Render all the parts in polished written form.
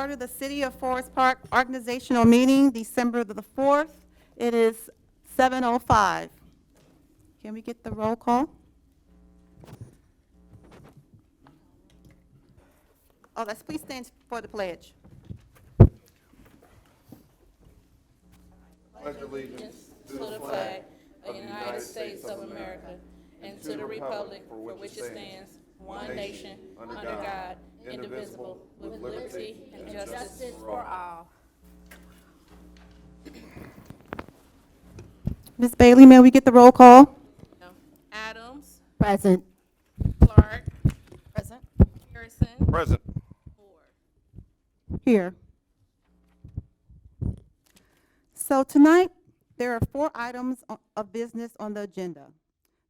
order the City of Forest Park organizational meeting, December the 4th. It is 7:05. Can we get the roll call? Oh, let's please stand for the pledge. Pledge allegiance to the flag of the United States of America and to the republic for which it stands, one nation, under God, indivisible, with liberty and justice for all. Ms. Bailey, may we get the roll call? Adams, Present. Clark, Present. Harrison, Present. Ford. Here. So tonight, there are 4 items of business on the agenda.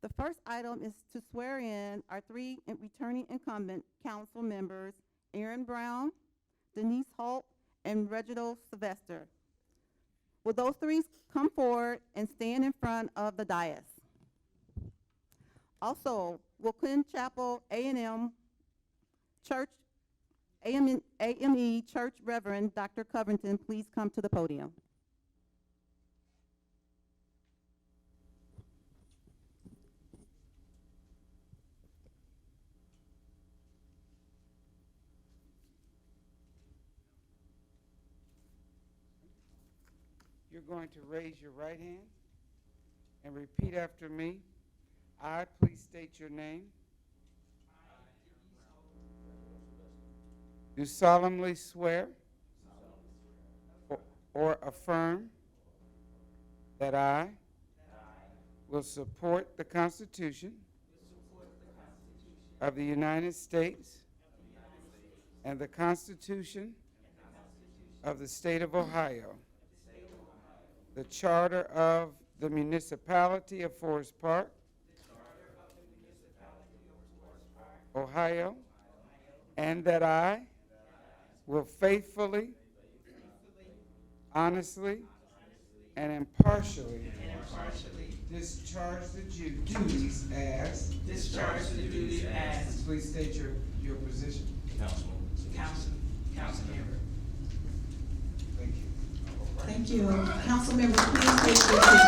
The first item is to swear in our 3 returning incumbent council members, Aaron Brown, Denise Holt, and Reginald Sylvester. Will those 3 come forward and stand in front of the dais? Also, will Clinton Chapel A&M Church, AME Church Reverend Dr. Covington please come to the podium? You're going to raise your right hand and repeat after me. I, please state your name. Do solemnly swear or affirm that I will support the Constitution of the United States and the Constitution of the State of Ohio, the Charter of the Municipality of Forest Park, Ohio, and that I will faithfully, honestly, and impartially discharge the duties as. Please state your position. Council member. Thank you. Thank you. Council members, please take your seats.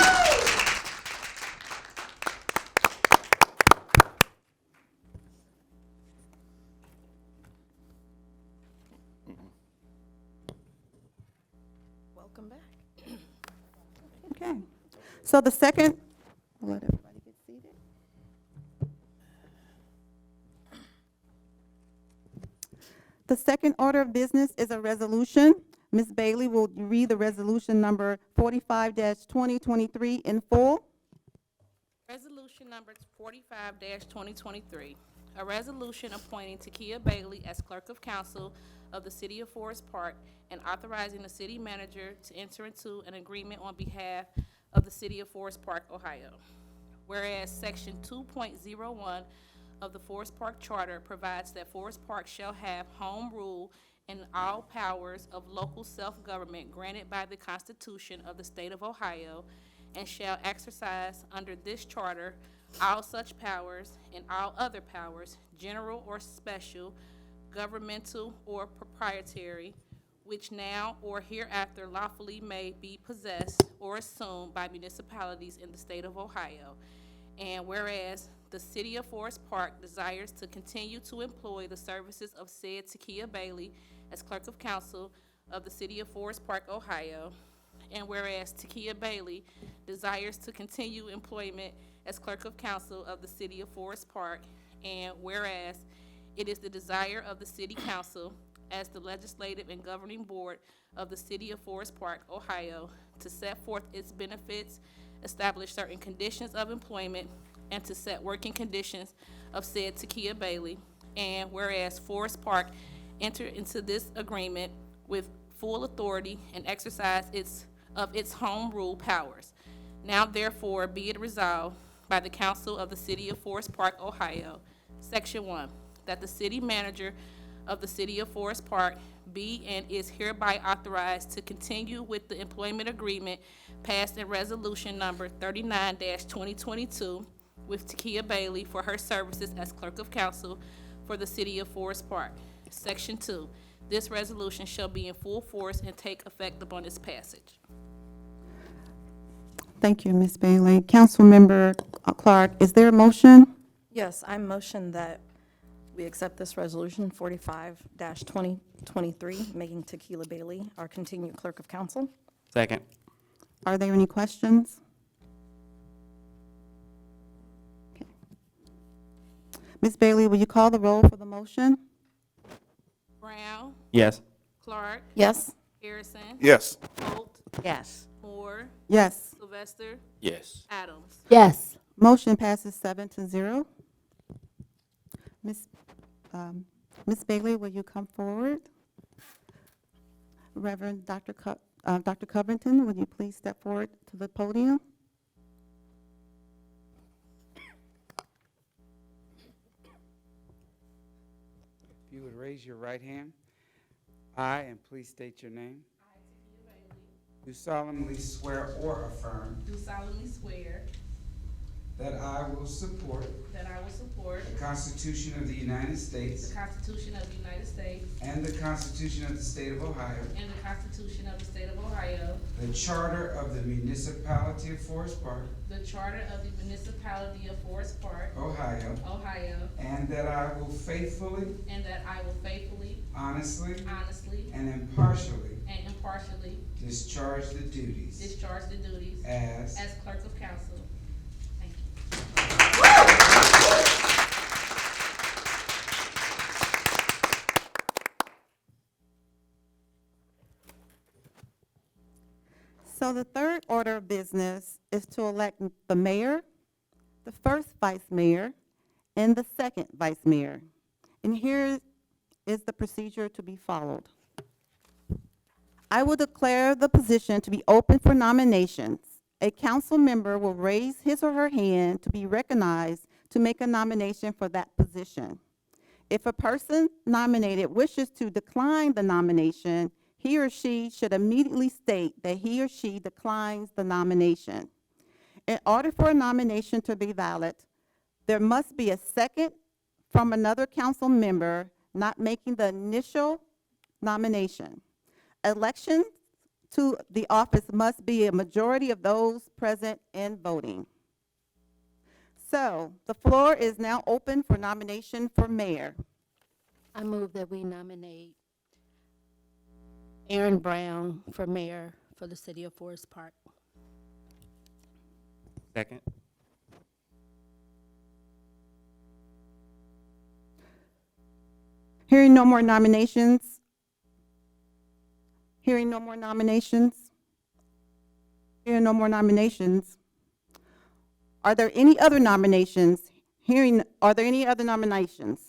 Welcome back. Okay. So the second, I'll let everybody get seated. The second order of business is a resolution. Ms. Bailey will read the resolution number 45-2023 in full. Resolution number 45-2023, a resolution appointing Takia Bailey as Clerk of Council of the City of Forest Park and authorizing the city manager to enter into an agreement on behalf of the City of Forest Park, Ohio. Whereas Section 2.01 of the Forest Park Charter provides that Forest Park shall have home rule and all powers of local self-government granted by the Constitution of the State of Ohio, and shall exercise under this charter all such powers and all other powers, general or special, governmental or proprietary, which now or hereafter lawfully may be possessed or assumed by municipalities in the state of Ohio. And whereas the City of Forest Park desires to continue to employ the services of said Takia Bailey as Clerk of Council of the City of Forest Park, Ohio, and whereas Takia Bailey desires to continue employment as Clerk of Council of the City of Forest Park, and whereas it is the desire of the City Council as the legislative and governing board of the City of Forest Park, Ohio, to set forth its benefits, establish certain conditions of employment, and to set working conditions of said Takia Bailey, and whereas Forest Park enter into this agreement with full authority and exercise its home rule powers. Now therefore be it resolved by the Council of the City of Forest Park, Ohio, Section 1, that the city manager of the City of Forest Park be and is hereby authorized to continue with the employment agreement passed in resolution number 39-2022 with Takia Bailey for her services as Clerk of Council for the City of Forest Park. Section 2, This resolution shall be in full force and take effect upon its passage. Thank you, Ms. Bailey. Councilmember Clark, is there a motion? Yes, I motion that we accept this resolution 45-2023, making Tequila Bailey our continued clerk of council. Second. Are there any questions? Okay. Ms. Bailey, will you call the roll for the motion? Brown, Yes. Clark, Yes. Harrison, Yes. Holt, Yes. Moore, Yes. Sylvester, Yes. Adams. Yes. Motion passes 7-0. Ms. Bailey, will you come forward? Reverend Dr. Covington, would you please step forward to the podium? If you would raise your right hand. I, and please state your name. Do solemnly swear or affirm Do solemnly swear that I will support that I will support the Constitution of the United States the Constitution of the United States and the Constitution of the State of Ohio, and the Constitution of the State of Ohio, the Charter of the Municipality of Forest Park, the Charter of the Municipality of Forest Park, Ohio, Ohio, and that I will faithfully, and that I will faithfully, honestly, honestly, and impartially and impartially discharge the duties discharge the duties as as clerk of council. Thank you. So the third order of business is to elect the mayor, the first vice mayor, and the second vice mayor. And here is the procedure to be followed. I will declare the position to be open for nominations. A council member will raise his or her hand to be recognized to make a nomination for that position. If a person nominated wishes to decline the nomination, he or she should immediately state that he or she declines the nomination. In order for a nomination to be valid, there must be a second from another council member not making the initial nomination. Election to the office must be a majority of those present and voting. So the floor is now open for nomination for mayor. I move that we nominate Aaron Brown for mayor for the city of Forest Park. Second. Hearing no more nominations. Hearing no more nominations. Hearing no more nominations. Are there any other nominations? Are there any other nominations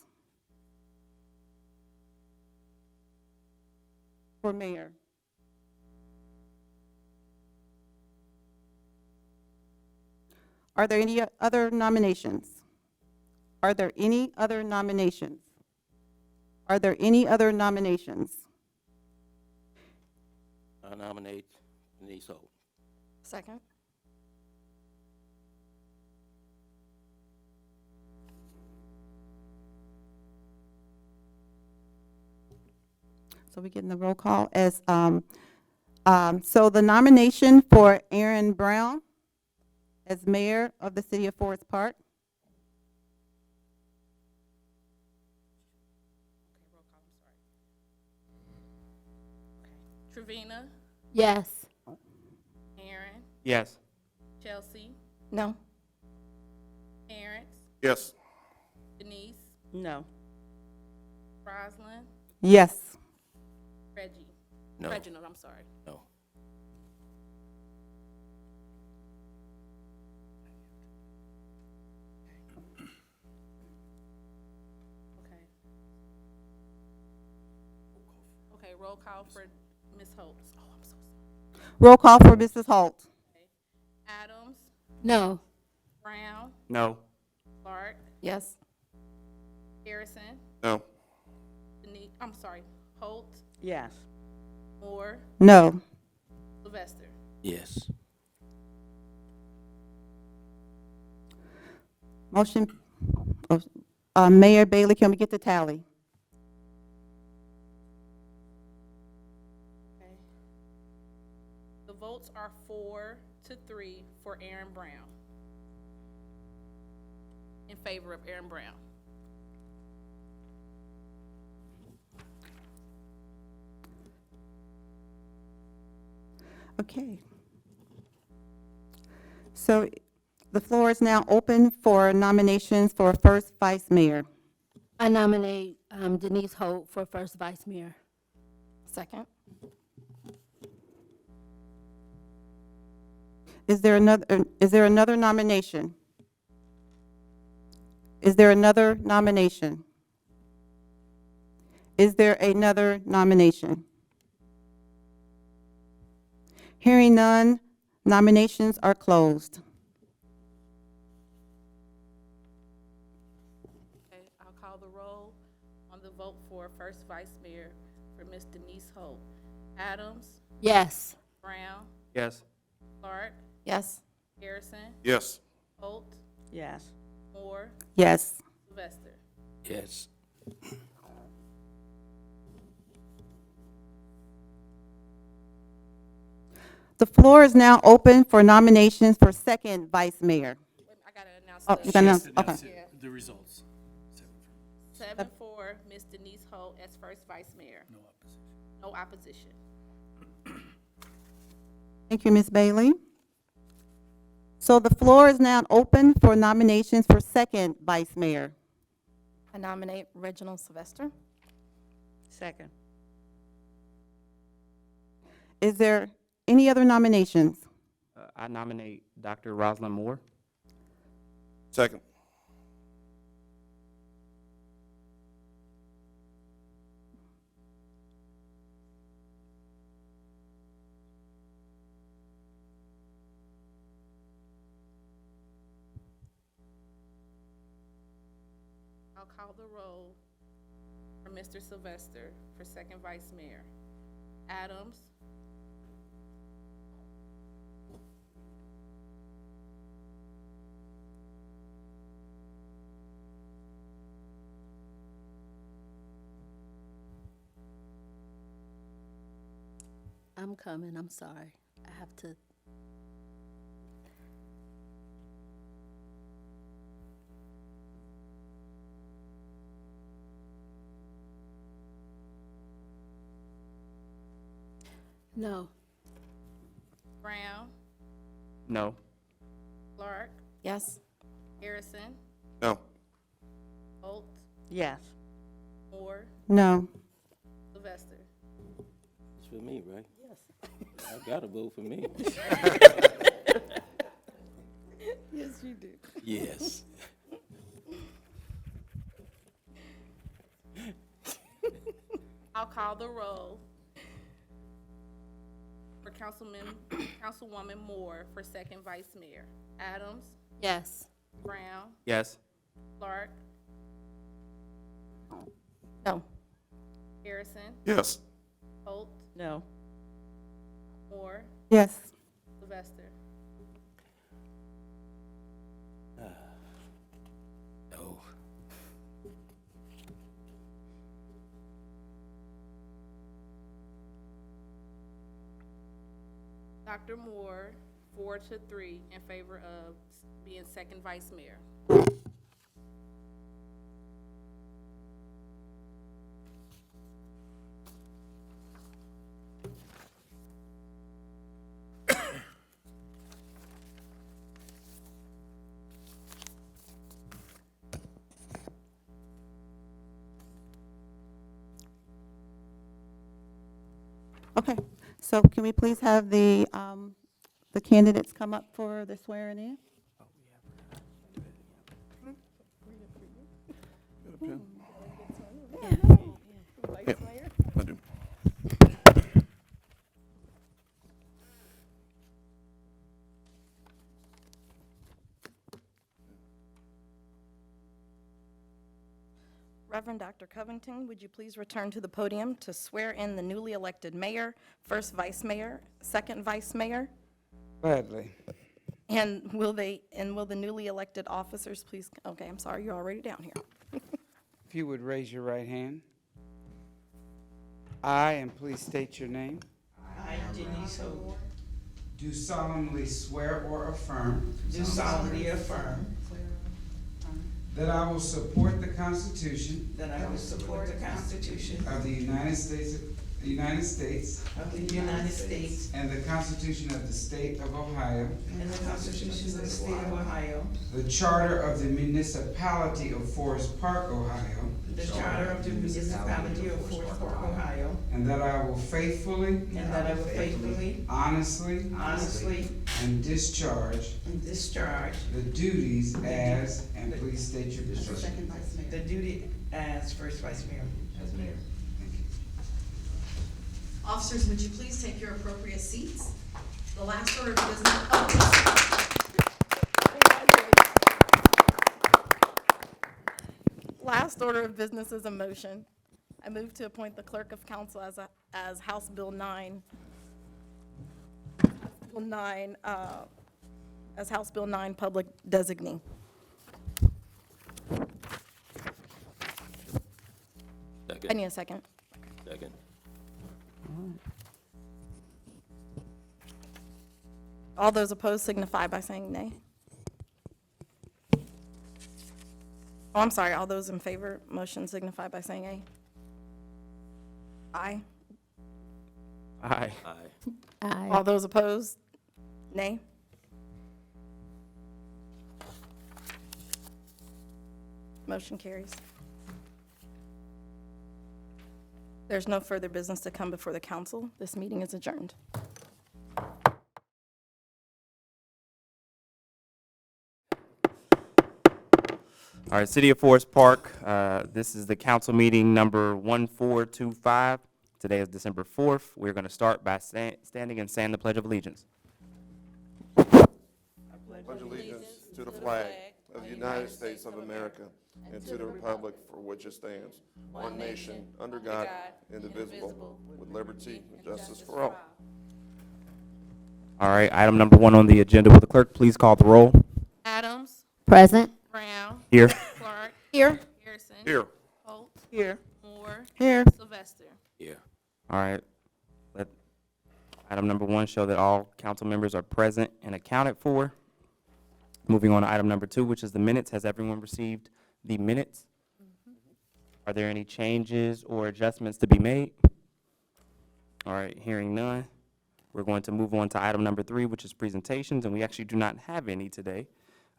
for mayor? Are there any other nominations? Are there any other nominations? Are there any other nominations? I nominate Denise Holt. Second. So we're getting the roll call as, so the nomination for Aaron Brown as mayor of the city of Forest Park. Trevina, Yes. Aaron, Yes. Chelsea, No. Terrence, Yes. Denise, No. Roslyn, Yes. Reggie. No. Reginald, I'm sorry. No. Okay. Okay, roll call for Ms. Holt. Oh, I'm so sorry. Roll call for Mrs. Holt. Adams, No. Brown, No. Clark, Yes. Harrison, No. Denise, I'm sorry, Holt, Yes. Moore, No. Sylvester. Yes. Motion, Mayor Bailey, can we get the tally? 4-3 for Aaron Brown. In favor of Aaron Brown. Okay. So the floor is now open for nominations for first vice mayor. I nominate Denise Holt for first vice mayor. Second? Is there another nomination? Is there another nomination? Is there another nomination? Hearing none, nominations are closed. Okay, I'll call the roll on the vote for first vice mayor for Ms. Denise Holt. Adams, Yes. Brown, Yes. Clark, Yes. Harrison, Yes. Holt, Yes. Moore, Yes. Sylvester. Yes. The floor is now open for nominations for second vice mayor. Wait, I gotta announce Oh, the. you gotta, Yes, okay. Yeah. The results. 7 for Ms. Denise Holt as first vice mayor. No opposition. No opposition. Thank you, Ms. Bailey. So the floor is now open for nominations for second vice mayor. I nominate Reginald Sylvester. Second. Is there any other nominations? I nominate Dr. Rosalind Moore. Second. I'll call the roll for Mr. Sylvester for second vice mayor. Adams, I'm coming, I'm sorry. I have to. No. Brown, No. Clark, Yes. Harrison, No. Holt, Yes. Moore, No. Sylvester. It's for me, right? Yes. I gotta vote for me. Yes, you do. Yes. I'll call the roll for Councilwoman Moore for second vice mayor. Adams, Yes. Brown, Yes. Clark, No. Harrison, Yes. Holt, No. Moore, Yes. Sylvester. No. Dr. Moore, 4-3 in favor of being second vice mayor. Okay, so can we please have the candidates come up for the swearing in? I do. Reverend Dr. Covington, would you please return to the podium to swear in the newly elected mayor, first vice mayor, second vice mayor? Gladly. And will the newly elected officers please, okay, I'm sorry, you're already down here. If you would raise your right hand. I, and please state your name. I, Denise Holt, do solemnly swear or affirm do solemnly affirm that I will support the Constitution that I will support the Constitution of the United States of the United States and the Constitution of the State of Ohio, and the Constitution of the State of Ohio, the Charter of the Municipality of Forest Park, Ohio, the Charter of the Municipality of Forest Park, Ohio, and that I will faithfully, and that I will faithfully, honestly, honestly, and discharge and discharge the duties as, and please state your position. the duty as First Vice Mayor. As Mayor. Thank you. Officers, would you please take your appropriate seats? The last order of business. Last order of business is a motion. I move to appoint the clerk of council as House Bill 9, as House Bill 9 public designee. I Second. need a second. Second. All those opposed signify by saying nay. Oh, I'm sorry, all those in favor, motion signify by saying aye. Aye. Aye. Aye. All those opposed, nay. Motion carries. There's no further business to come before the council. This meeting is adjourned. All right, City of Forest Park, this is the council meeting number 1425. Today is December 4th. We're going to start by standing and saying the Pledge of Allegiance. Pledge allegiance to the flag of the United States of America and to the republic for which it stands, one nation, under God, indivisible, with liberty and justice for all. All right, item number 1 on the agenda. Will the clerk please call the roll? Adams, Present. Brown, Here. Clark, Here. Harrison. Here. Holt, Here. Moore, Here. Sylvester. Here. All right. Let item number 1 show that all council members are present and accounted for. Moving on to item number 2, which is the minutes. Has everyone received the minutes? Are there any changes or adjustments to be made? All right, hearing none. We're going to move on to item number 3, which is presentations, and we actually do not have any today.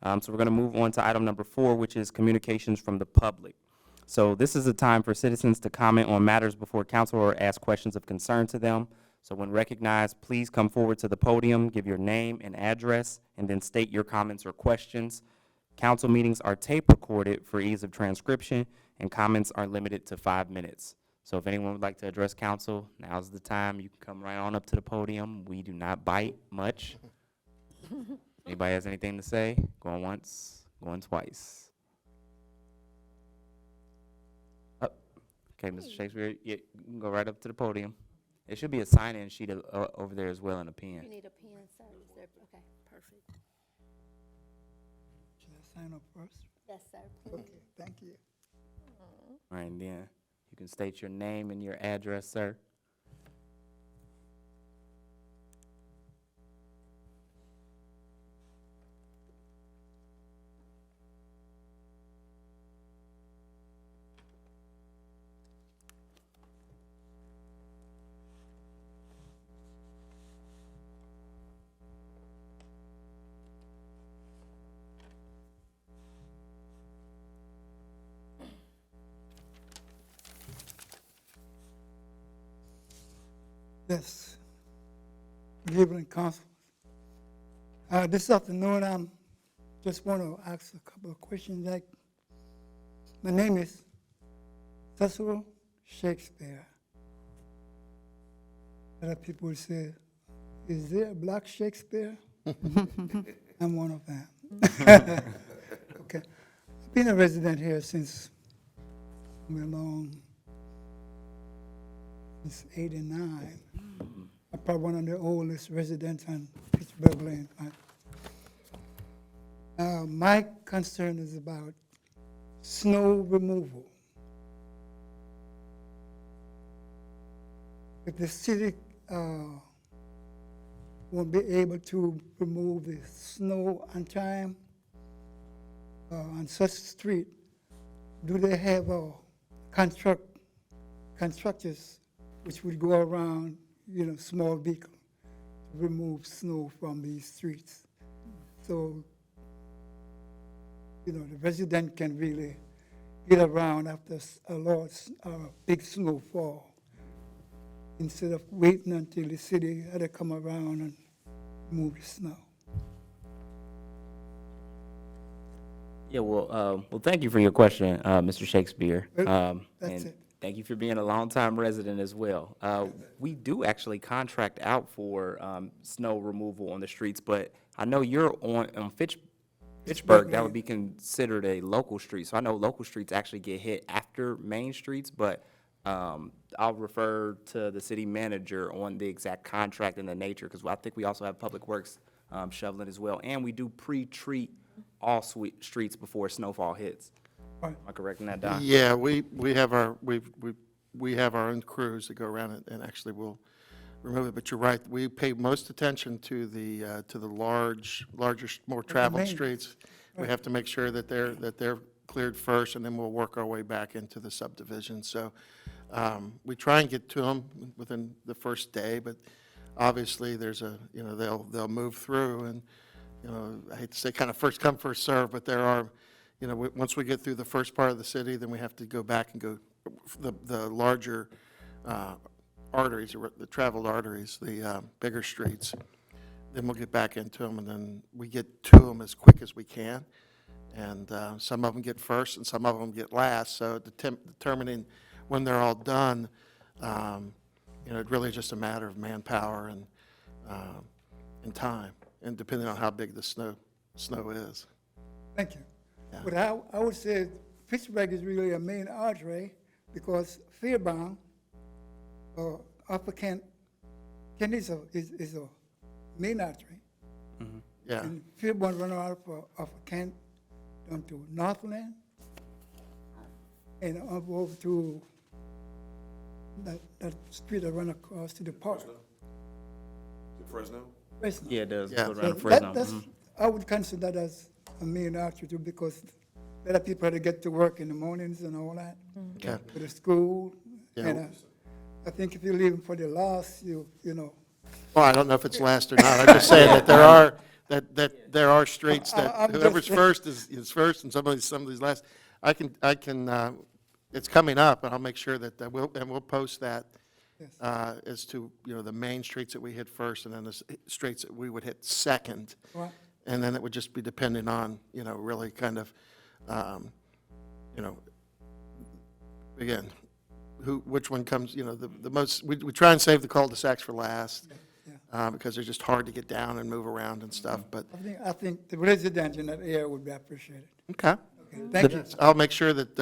So we're going to move on to item number 4, which is communications from the public. So this is a time for citizens to comment on matters before council or ask questions of concern to them. So when recognized, please come forward to the podium, give your name and address, and then state your comments or questions. Council meetings are tape recorded for ease of transcription, and comments are limited to 5 minutes. So if anyone would like to address council, now's the time. You can come right on up to the podium. We do not bite much. Anybody has anything to say? Going once, going twice. Okay, Mr. Shakespeare, you can go right up to the podium. There should be a sign-in sheet over there as well and a pen. You need a pen, sir. Is there, okay, perfect. Should I sign up first? Yes, sir. Okay, thank you. All right, and then you can state your name and your address, sir. Yes. Good evening, council. This afternoon, I just want to ask a couple of questions. My name is Cecil Shakespeare. Other people say, is there a black Shakespeare? I'm one of them. Okay. I've been a resident here since since '89. I'm probably one of the oldest residents in Pittsburgh Lane. My concern is about snow removal. If the city won't be able to remove the snow on time on such street, do they have constructors which would go around, small vehicle to remove snow from these streets? So, the resident can really get around after a big snowfall, instead of waiting until the city had to come around and move the snow. Yeah, well, thank you for your question, Mr. Shakespeare. That's And it. thank you for being a longtime resident as well. We do actually contract out for snow removal on the streets, but I know you're on Fitchburg, that would be considered a local street. So I know local streets actually get hit after main streets, but I'll refer to the city manager on the exact contract and the nature, because I think we also have Public Works shoveling as well. And we do pre-treat all streets before snowfall hits. Right. Am I correct in that, Don? Yeah, we have our own crews that go around and actually will remove it. But you're right, we pay most attention to the larger, more traveled main. streets. We have to make sure that they're cleared first, and then we'll work our way back into the subdivision. So we try and get to them within the first day, but obviously there's they'll move through, and I hate to say kind of first come, first serve, but there are, once we get through the first part of the city, then we have to go back and go the larger arteries, the traveled arteries, the bigger streets. Then we'll get back into them, and then we get to them as quick as we can. And some of them get first, and some of them get last. So determining when they're all done, it's really just a matter of manpower and time, and depending on how big the snow is. Thank you. Yeah. But I would say Fitchburg is really a main artery, because Fairbound, Upper Kent is a main artery. Yeah. And Fairbound run out of Upper Kent down to Northland, and up over to that street that run across to the park. Fresno? Fresno. Yeah, it does. Yeah. Go So around Fresno. that's, I would consider that as a main artery too, because a lot of people had to get to work in the mornings and all that, Okay. for the school. Yeah. And I think if you leave them for the last, you know. Well, I don't know if it's last or not. I'm just saying that there are streets that I'm just whoever's saying. first is first, and some of these last. I can. It's coming up, and I'll make sure that we'll post that Yes. as to the main streets that we hit first, and then the streets that we would hit second, Right. and then it would just be depending on really kind of again which one comes the most. We try and save the cul-de-sacs for last. Because they're just hard to get down and move around and stuff, but, I think the residents in that area would be appreciated. okay. Okay, thank you. I'll make sure that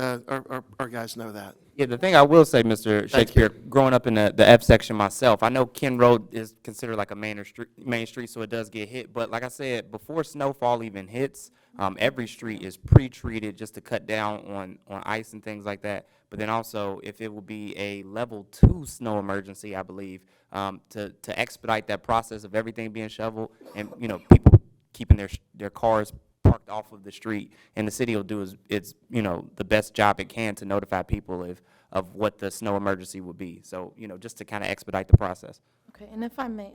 our guys know that. Yeah, the thing I will say, Mr. Shakespeare, growing up in the F section myself, I know Ken Road is considered like a main street, so it does get hit. But like I said, before snowfall even hits, every street is pre-treated just to cut down on ice and things like that. But then also, if it will be a level 2 snow emergency, I believe, to expedite that process of everything being shoveled and, people keeping their cars parked off of the street, and the city will do its the best job it can to notify people of what the snow emergency would be. So, just to kind of expedite the process. Okay, and if I may,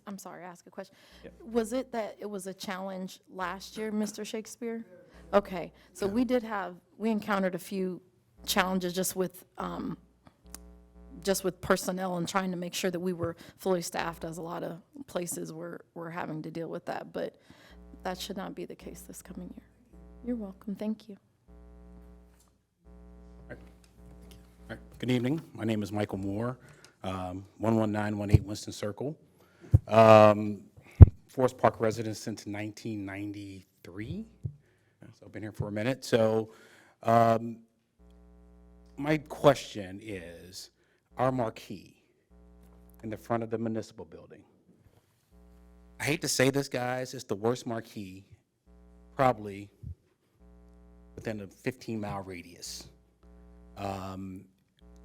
I'm sorry, ask a question. Was it that it was a challenge last year, Mr. Shakespeare? Okay, so we encountered a few challenges just with personnel and trying to make sure that we were fully staffed, as a lot of places were having to deal with that, but that should not be the case this coming year. You're welcome, thank you. Good evening. My name is Michael Moore, 11918 Winston Circle. Forest Park resident since 1993, so I've been here for a minute. So my question is, our marquee in the front of the municipal building. I hate to say this, guys, it's the worst marquee probably within a 15-mile radius.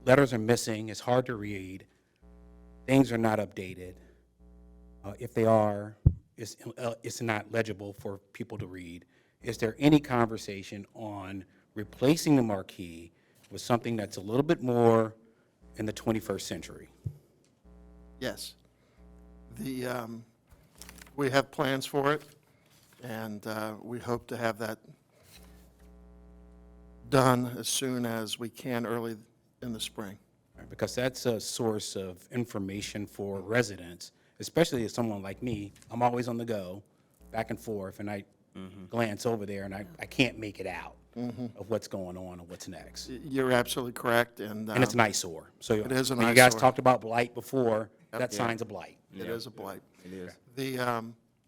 Letters are missing, it's hard to read, things are not updated. If they are, it's not legible for people to read. Is there any conversation on replacing the marquee with something that's a little bit more in the 21st century? Yes. We have plans for it, and we hope to have that done as soon as we can, early in the spring. Right, because that's a source of information for residents, especially as someone like me. I'm always on the go, back and forth, and I glance over there, and I can't make it out of what's going on and what's next. You're absolutely correct, and And it's an eyesore. So it is an when you guys eyesore. talked about blight before, Yep. that sign's a blight. it is a blight. It is.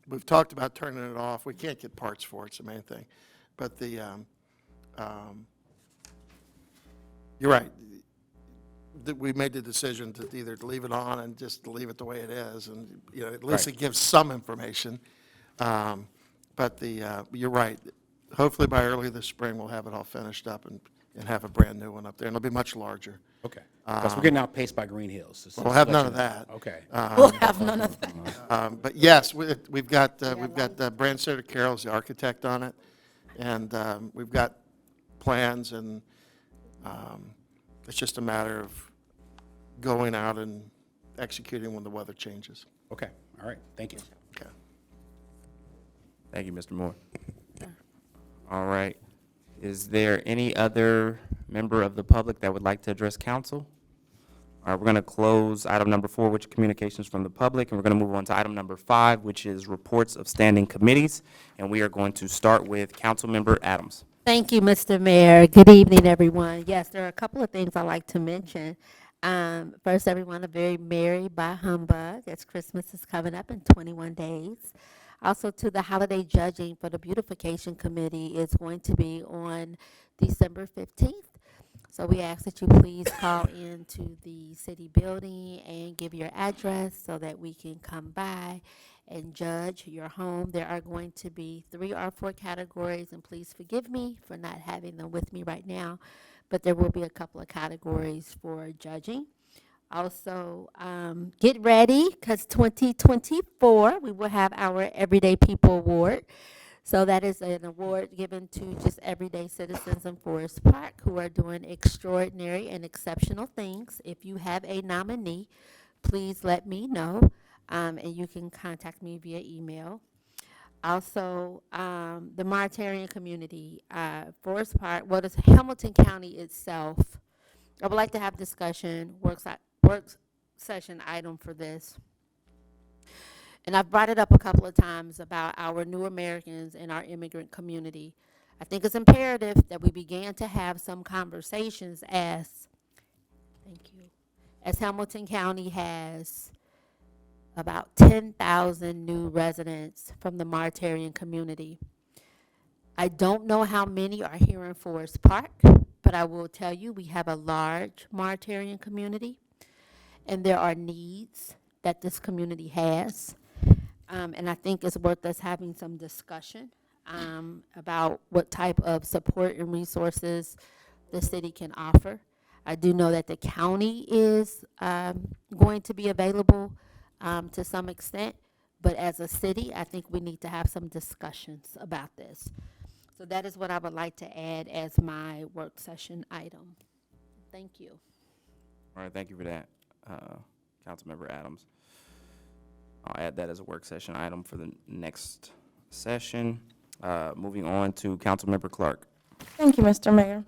We've talked about turning it off. We can't get parts for it, it's the main thing. But you're right. We made the decision to either leave it on and just leave it the way it is, and, you know, at least Right. it gives some information. But you're right. Hopefully by early this spring, we'll have it all finished up and have a brand-new one up there, and it'll be much larger. Okay. Because we're getting outpaced by Green Hills. Just We'll have to none let of you know. that. Okay. We'll have none of that. But yes, we've got Brand Center Carroll's the architect on it, and we've got plans, and it's just a matter of going out and executing when the weather changes. Okay, all right, thank you. Okay. Thank you, Mr. Moore. All right. Is there any other member of the public that would like to address council? All right, we're going to close item number 4, which is communications from the public, and we're going to move on to item number 5, which is reports of standing committees, and we are going to start with Councilmember Adams. Thank you, Mr. Mayor. Good evening, everyone. Yes, there are a couple of things I'd like to mention. First, everyone, a very merry bah humbug, as Christmas is coming up in 21 days. Also, to the holiday judging for the beautification committee is going to be on December 15th. So we ask that you please call into the city building and give your address so that we can come by and judge your home. There are going to be 3 or 4 categories, and please forgive me for not having them with me right now, but there will be a couple of categories for judging. Also, get ready, because 2024, we will have our Everyday People Award. So that is an award given to just everyday citizens in Forest Park who are doing extraordinary and exceptional things. If you have a nominee, please let me know, and you can contact me via email. Also, the Maritarian community, Forest Park, well, it's Hamilton County itself. I would like to have discussion, work session item for this. And I've brought it up a couple of times about our new Americans in our immigrant community. I think it's imperative that we began to have some conversations as Hamilton County has about 10,000 new residents from the Maritarian community. I don't know how many are here in Forest Park, but I will tell you we have a large Maritarian community, and there are needs that this community has. And I think it's worth us having some discussion about what type of support and resources the city can offer. I do know that the county is going to be available to some extent, but as a city, I think we need to have some discussions about this. So that is what I would like to add as my work session item. Thank you. All right, thank you for that, Councilmember Adams. I'll add that as a work session item for the next session. Moving on to Councilmember Clark. Thank you, Mr. Mayor.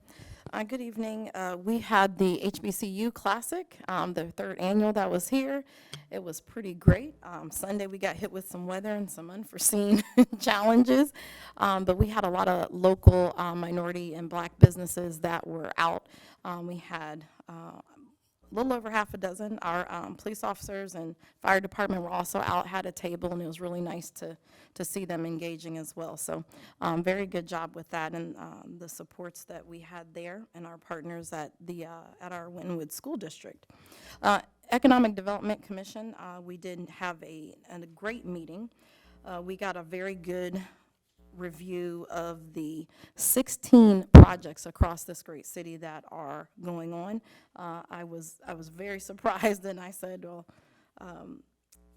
Good evening. We had the HBCU Classic, the 3rd annual that was here. It was pretty great. Sunday, we got hit with some weather and some unforeseen challenges, but we had a lot of local minority and Black businesses that were out. We had a little over half a dozen. Our police officers and fire department were also out, had a table, and it was really nice to see them engaging as well. So very good job with that, and the supports that we had there and our partners at our Winwood School District. Economic Development Commission, we did have a great meeting. We got a very good review of the 16 projects across this great city that are going on. I was very surprised, and I said, well,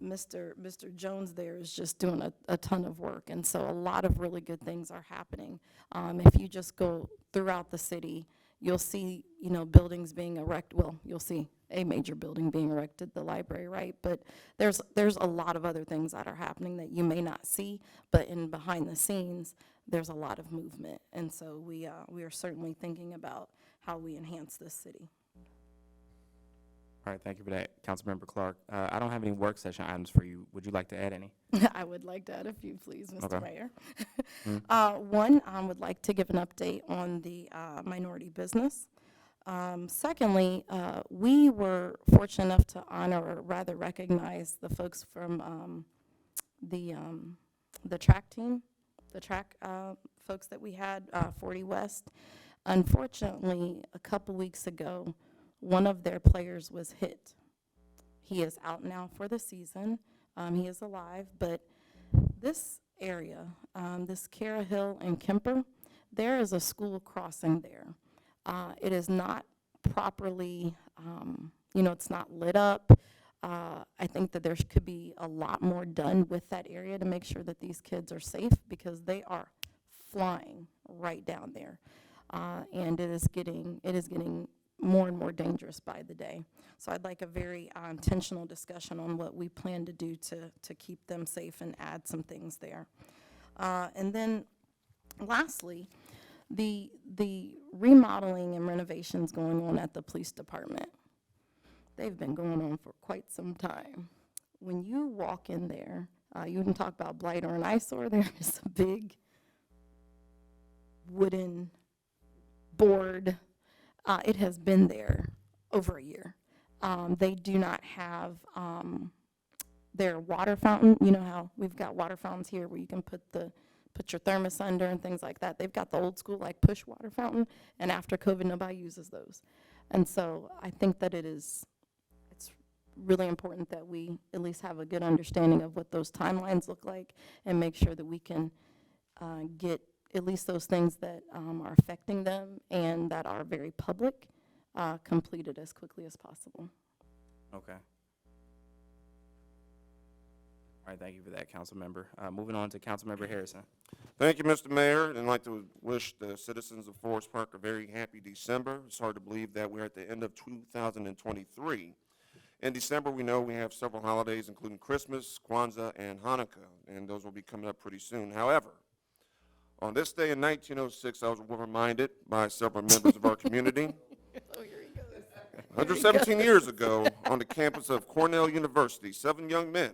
Mr. Jones there is just doing a ton of work, and so a lot of really good things are happening. If you just go throughout the city, you'll see, you know, buildings being erected, well, you'll see a major building being erected, the library, right? But there's a lot of other things that are happening that you may not see, but in behind the scenes, there's a lot of movement. And so we are certainly thinking about how we enhance this city. All right, thank you for that, Councilmember Clark. I don't have any work session items for you. Would you like to add any? I would like to add a few, please, Mr. Okay. Mayor. One, I would like to give an update on the minority business. Secondly, we were fortunate enough to honor, or rather recognize, the folks from the track team, the track folks that we had, 40 West. Unfortunately, a couple weeks ago, one of their players was hit. He is out now for the season. He is alive, but this area, this Cara Hill and Kemper, there is a school crossing there. It is not properly, it's not lit up. I think that there could be a lot more done with that area to make sure that these kids are safe, because they are flying right down there. And it is getting more and more dangerous by the day. So I'd like a very intentional discussion on what we plan to do to keep them safe and add some things there. And then lastly, the remodeling and renovations going on at the police department. They've been going on for quite some time. When you walk in there, you can talk about blight or an eyesore. There is a big wooden board. It has been there over a year. They do not have their water fountain. You know how we've got water fountains here where you can put your thermos under and things like that. They've got the old school like push water fountain, and after COVID, nobody uses those. And so I think that it's really important that we at least have a good understanding of what those timelines look like and make sure that we can get at least those things that are affecting them and that are very public completed as quickly as possible. Okay. All right, thank you for that, Councilmember. Moving on to Councilmember Harrison. Thank you, Mr. Mayor, and I'd like to wish the citizens of Forest Park a very happy December. It's hard to believe that we're at the end of 2023. In December, we know we have several holidays, including Christmas, Kwanzaa, and Hanukkah, and those will be coming up pretty soon. However, on this day in 1906, I was reminded by several members of our community. 117 years ago, on the campus of Cornell University, 7 young men,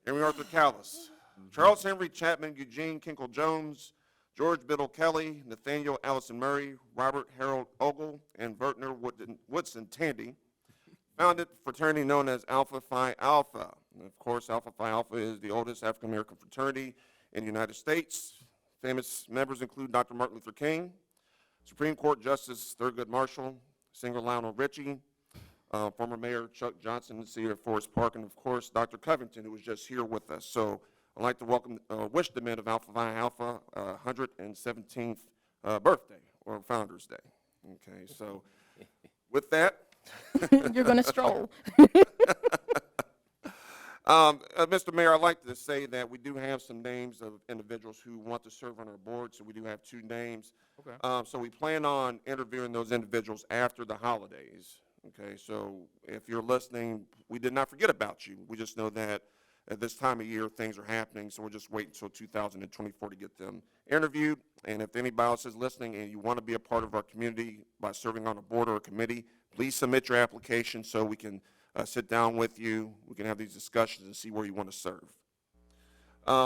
Henry Arthur Callis, Charles Henry Chapman, Eugene Kinkle Jones, George Biddle Kelly, Nathaniel Allison Murray, Robert Harold Ogle, and Vertner Woodson Tandy, founded a fraternity known as Alpha Phi Alpha. And of course, Alpha Phi Alpha is the oldest African-American fraternity in the United States. Famous members include Dr. Martin Luther King, Supreme Court Justice Thurgood Marshall, singer Lionel Richie, former Mayor Chuck Johnson, the city of Forest Park, and of course, Dr. Covington, who was just here with us. So I'd like to wish the men of Alpha Phi Alpha 117th birthday, or Founders Day. Okay, so with that. You're going to stroll. Mr. Mayor, I'd like to say that we do have some names of individuals who want to serve on our board, so we do have 2 names. Okay. So we plan on interviewing those individuals after the holidays. Okay, so if you're listening, we did not forget about you. We just know that at this time of year, things are happening, so we're just waiting until 2024 to get them interviewed. And if anybody else is listening and you want to be a part of our community by serving on a board or a committee, please submit your application so we can sit down with you. We can have these discussions and see where you want to serve.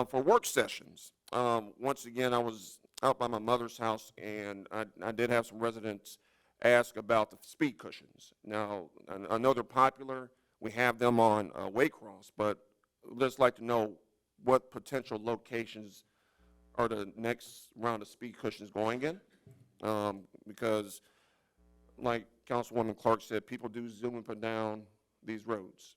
For work sessions, once again, I was out by my mother's house, and I did have some residents ask about the speed cushions. Now, I know they're popular. We have them on Waycross, but I'd just like to know what potential locations are the next round of speed cushions going in, because like Councilwoman Clark said, people do zoom up and down these roads.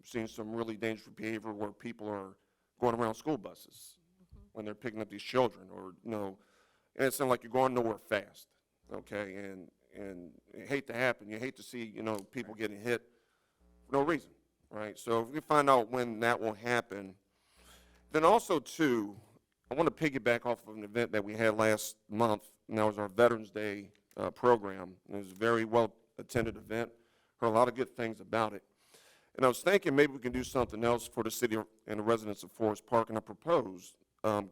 Seen some really dangerous behavior where people are going around school buses when they're picking up these children, or, and it sounds like you're going nowhere fast, okay? And you hate to happen. You hate to see, people getting hit for no reason, right? So if we find out when that will happen, then also too, I want to piggyback off of an event that we had last month, and that was our Veterans Day program. It was a very well-attended event, heard a lot of good things about it. And I was thinking maybe we can do something else for the city and the residents of Forest Park, and I proposed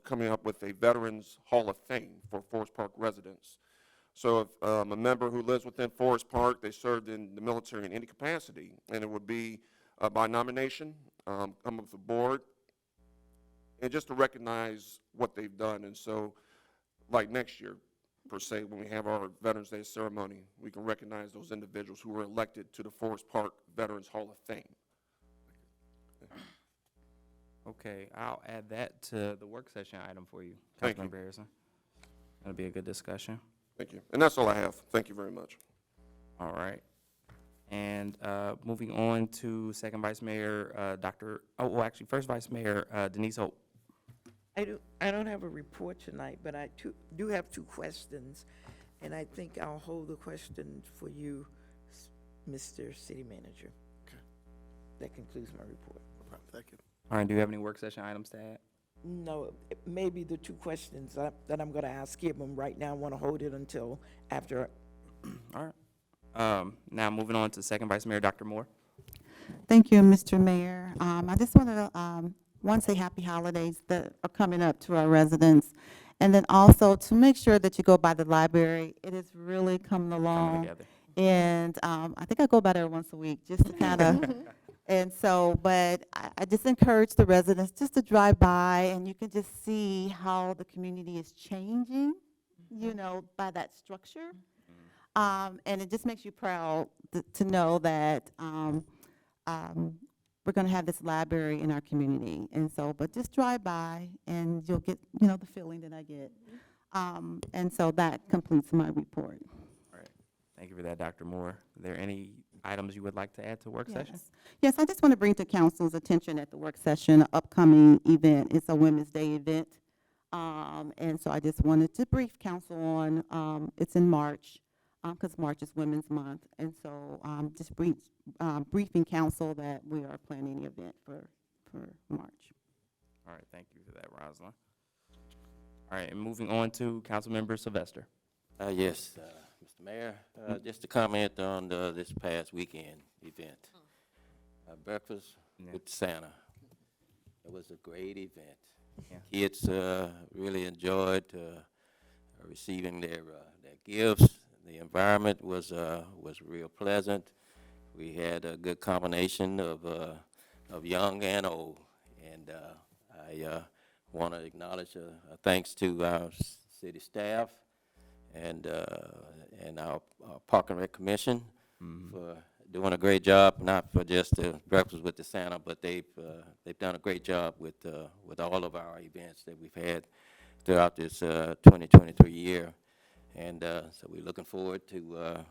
coming up with a Veterans Hall of Fame for Forest Park residents. So if a member who lives within Forest Park, they served in the military in any capacity, and it would be by nomination, come with the board, and just to recognize what they've done. And so, like next year, per se, when we have our Veterans Day ceremony, we can recognize those individuals who were elected to the Forest Park Veterans Hall of Fame. Okay, I'll add that to the work session item for you, Thank you. Councilmember Harrison. That'll be a good discussion. Thank you. And that's all I have. Thank you very much. All right. And moving on to Second Vice Mayor, actually, First Vice Mayor Denise Hope. I don't have a report tonight, but I do have two questions, and I think I'll hold the question for you, Mr. City Manager. Okay. That concludes my report. No problem. Thank you. All right, do you have any work session items to add? No, maybe the two questions that I'm going to ask him, and right now I want to hold it until after. All right. Now moving on to Second Vice Mayor Dr. Moore. Thank you, Mr. Mayor. I just want to say happy holidays that are coming up to our residents. And then also to make sure that you go by the library. It is really coming along. Together. And I think I go by there once a week just to kind of, and so, but I just encourage the residents just to drive by, and you can just see how the community is changing, you know, by that structure. And it just makes you proud to know that we're going to have this library in our community. And so, but just drive by and you'll get, you know, the feeling that I get. And so that completes my report. All right. Thank you for that, Dr. Moore. Are there any items you would like to add to work session? Yes, I just want to bring to council's attention at the work session, an upcoming event. It's a Women's Day event. And so I just wanted to brief council on, it's in March, because March is Women's Month. And so just briefing council that we are planning the event for March. All right, thank you for that, Rosalind. All right, and moving on to Councilmember Sylvester. Yes, Mr. Mayor, just to comment on this past weekend event. Breakfast with Santa. It was a great event. Yeah. Kids really enjoyed receiving their gifts. The environment was real pleasant. We had a good combination of young and old. And I want to acknowledge thanks to our city staff and our Park and Rec Commission for doing a great job, not for just the Breakfast with the Santa, but they've done a great job with all of our events that we've had throughout this 2023 year. And so we're looking forward to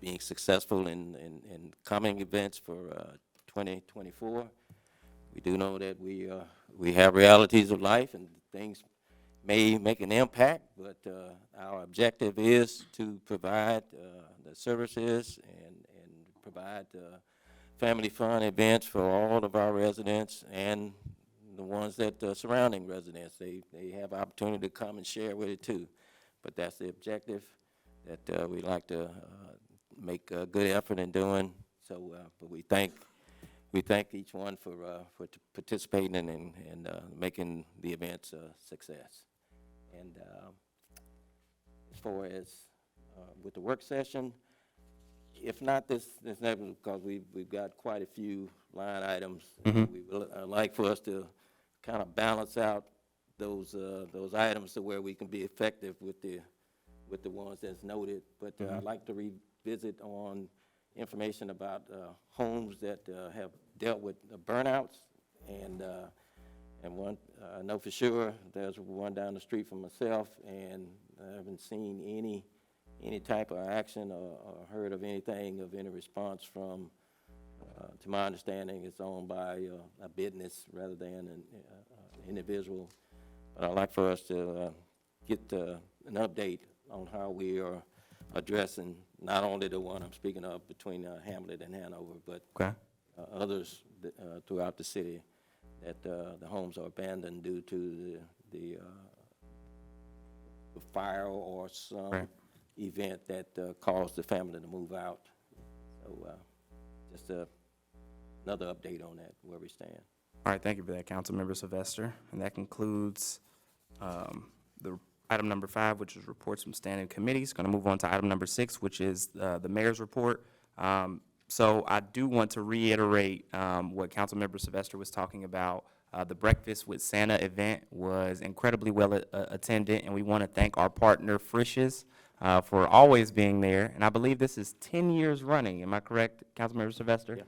being successful in coming events for 2024. We do know that we have realities of life and things may make an impact, but our objective is to provide the services and provide family fun events for all of our residents and the ones that surrounding residents. They have opportunity to come and share with it too. But that's the objective that we like to make a good effort in doing. So, but we thank each one for participating and making the events a success. And as far as with the work session, if not this next one, because we've got quite a few line items, we would like for us to kind of balance out those items to where we can be effective with the ones that's noted. But I'd like to revisit on information about homes that have dealt with burnouts, and one I know for sure there's one down the street from myself, and I haven't seen any type of action or heard of anything of any response from. To my understanding, it's owned by a business rather than an individual. But I'd like for us to get an update on how we are addressing not only the one I'm speaking of between Hamlet and Hanover, but others throughout the city, that the homes are abandoned due to the fire or some Right. event that caused the family to move out. So just another update on that, where we stand. All right, thank you for that, Councilmember Sylvester. And that concludes the item number 5, which is reports from standing committees. Going to move on to item number 6, which is the mayor's report. So I do want to reiterate what Councilmember Sylvester was talking about. The Breakfast with Santa event was incredibly well attended, and we want to thank our partner, Frisch's, for always being there. And I believe this is 10 years running. Am I correct, Councilmember Sylvester? Yeah.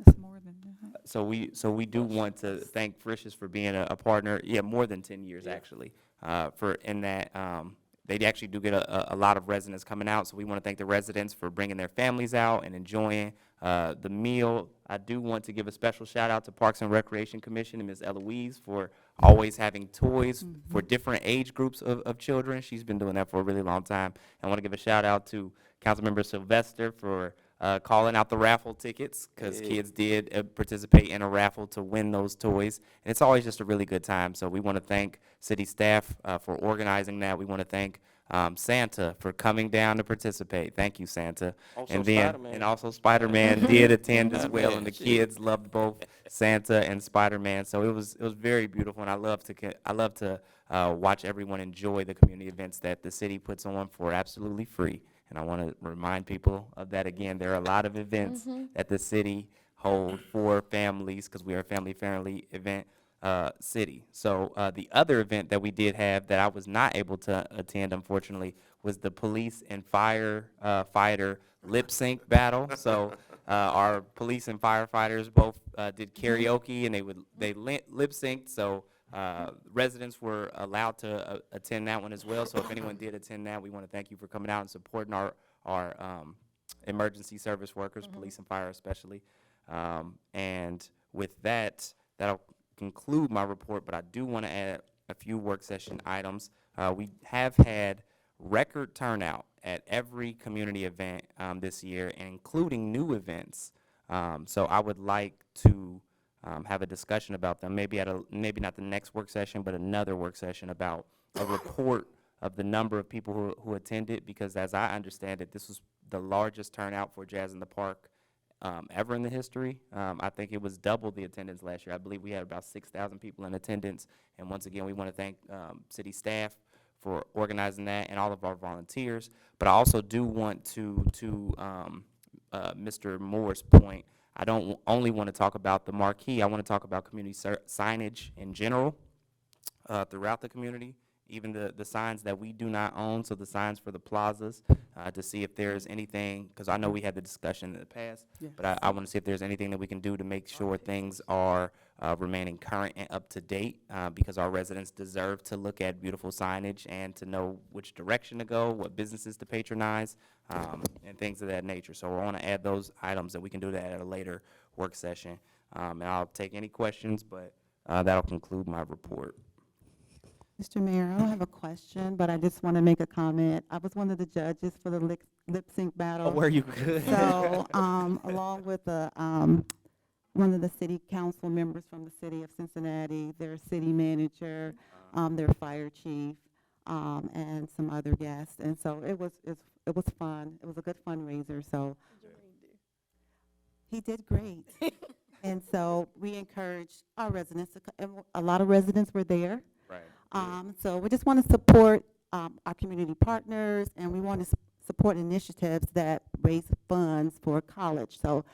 It's more than that. So we do want to thank Frisch's for being a partner, more than 10 years, actually, for in that, they actually do get a lot of residents coming out, so we want to thank the residents for bringing their families out and enjoying the meal. I do want to give a special shout out to Parks and Recreation Commission and Ms. Eloise for always having toys for different age groups of children. She's been doing that for a really long time. I want to give a shout out to Councilmember Sylvester for calling out the raffle tickets, because kids did participate in a raffle to win those toys. And it's always just a really good time. So we want to thank city staff for organizing that. We want to thank Santa for coming down to participate. Thank you, Santa. Also And then, Spider-Man. and also Spider-Man did attend as well, and the Shit. kids loved both Santa and Spider-Man. So it was very beautiful, and I love to watch everyone enjoy the community events that the city puts on for absolutely free. And I want to remind people of that again. There are a lot of events that the city hold for families, because we are a family-friendly event city. So the other event that we did have that I was not able to attend, unfortunately, was the police and firefighter lip sync battle. So our police and firefighters both did karaoke, and they lip synced. So residents were allowed to attend that one as well. So if anyone did attend that, we want to thank you for coming out and supporting our emergency service workers, police and fire especially. And with that, that'll conclude my report, but I do want to add a few work session items. We have had record turnout at every community event this year, including new events. So I would like to have a discussion about them, maybe maybe not the next work session, but another work session about a report of the number of people who attended, because as I understand it, this was the largest turnout for Jazz in the Park ever in the history. I think it was double the attendance last year. I believe we had about 6,000 people in attendance. And once again, we want to thank city staff for organizing that and all of our volunteers. But I also do want to Mr. Moore's point, I don't only want to talk about the marquee. I want to talk about community signage in general throughout the community, even the signs that we do not own, so the signs for the plazas, to see if there's anything, because I know we had the discussion in the past, but I want to see if there's anything that we can do to make sure things are remaining current and up to date, because our residents deserve to look at beautiful signage and to know which direction to go, what businesses to patronize, and things of that nature. So I want to add those items, that we can do that at a later work session. And I'll take any questions, but that'll conclude my report. Mr. Mayor, I don't have a question, but I just want to make a comment. I was one of the judges for the lip sync battle. Oh, were you good? So, along with one of the city council members from the city of Cincinnati, their city manager, their fire chief, and some other guests. And so it was fun. It was a good fundraiser. So he did great. And so we encouraged our residents and a lot of residents were there. Right. So we just want to support our community partners, and we want to support initiatives that raise funds for college. So,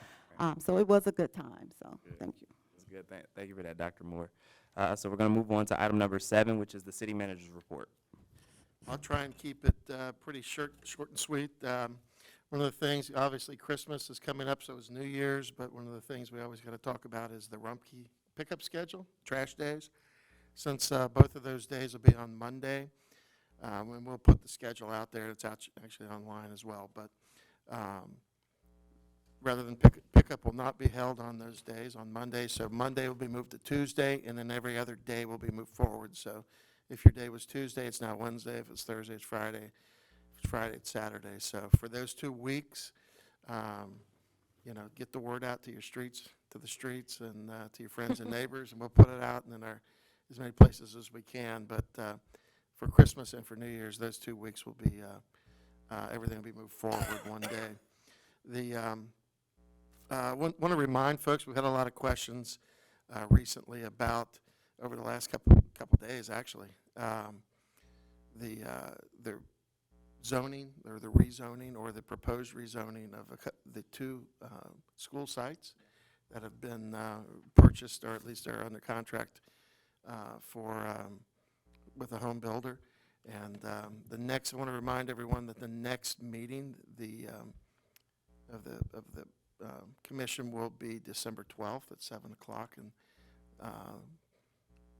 so it was a good time. So, thank you. That's good. Thank you for that, Dr. Moore. So we're going to move on to item number 7, which is the city manager's report. I'll try and keep it pretty short and sweet. One of the things, obviously, Christmas is coming up, so is New Year's, but one of the things we always got to talk about is the Rumpke pickup schedule, trash days. Since both of those days will be on Monday, and we'll put the schedule out there. It's actually online as well, but rather than pickup will not be held on those days on Monday, so Monday will be moved to Tuesday, and then every other day will be moved forward. So if your day was Tuesday, it's now Wednesday. If it's Thursday, it's Friday. If it's Friday, it's Saturday. So for those 2 weeks, get the word out to your streets to the streets and to your friends and neighbors, and we'll put it out in as many places as we can. But for Christmas and for New Year's, those 2 weeks will be, everything will be moved forward one day. Want to remind folks, we've had a lot of questions recently about, over the last couple days actually, the zoning or the rezoning or the proposed rezoning of the 2 school sites that have been purchased, or at least are under contract with a home builder. And I want to remind everyone that the next meeting of the commission will be December 12th at 7 o'clock, and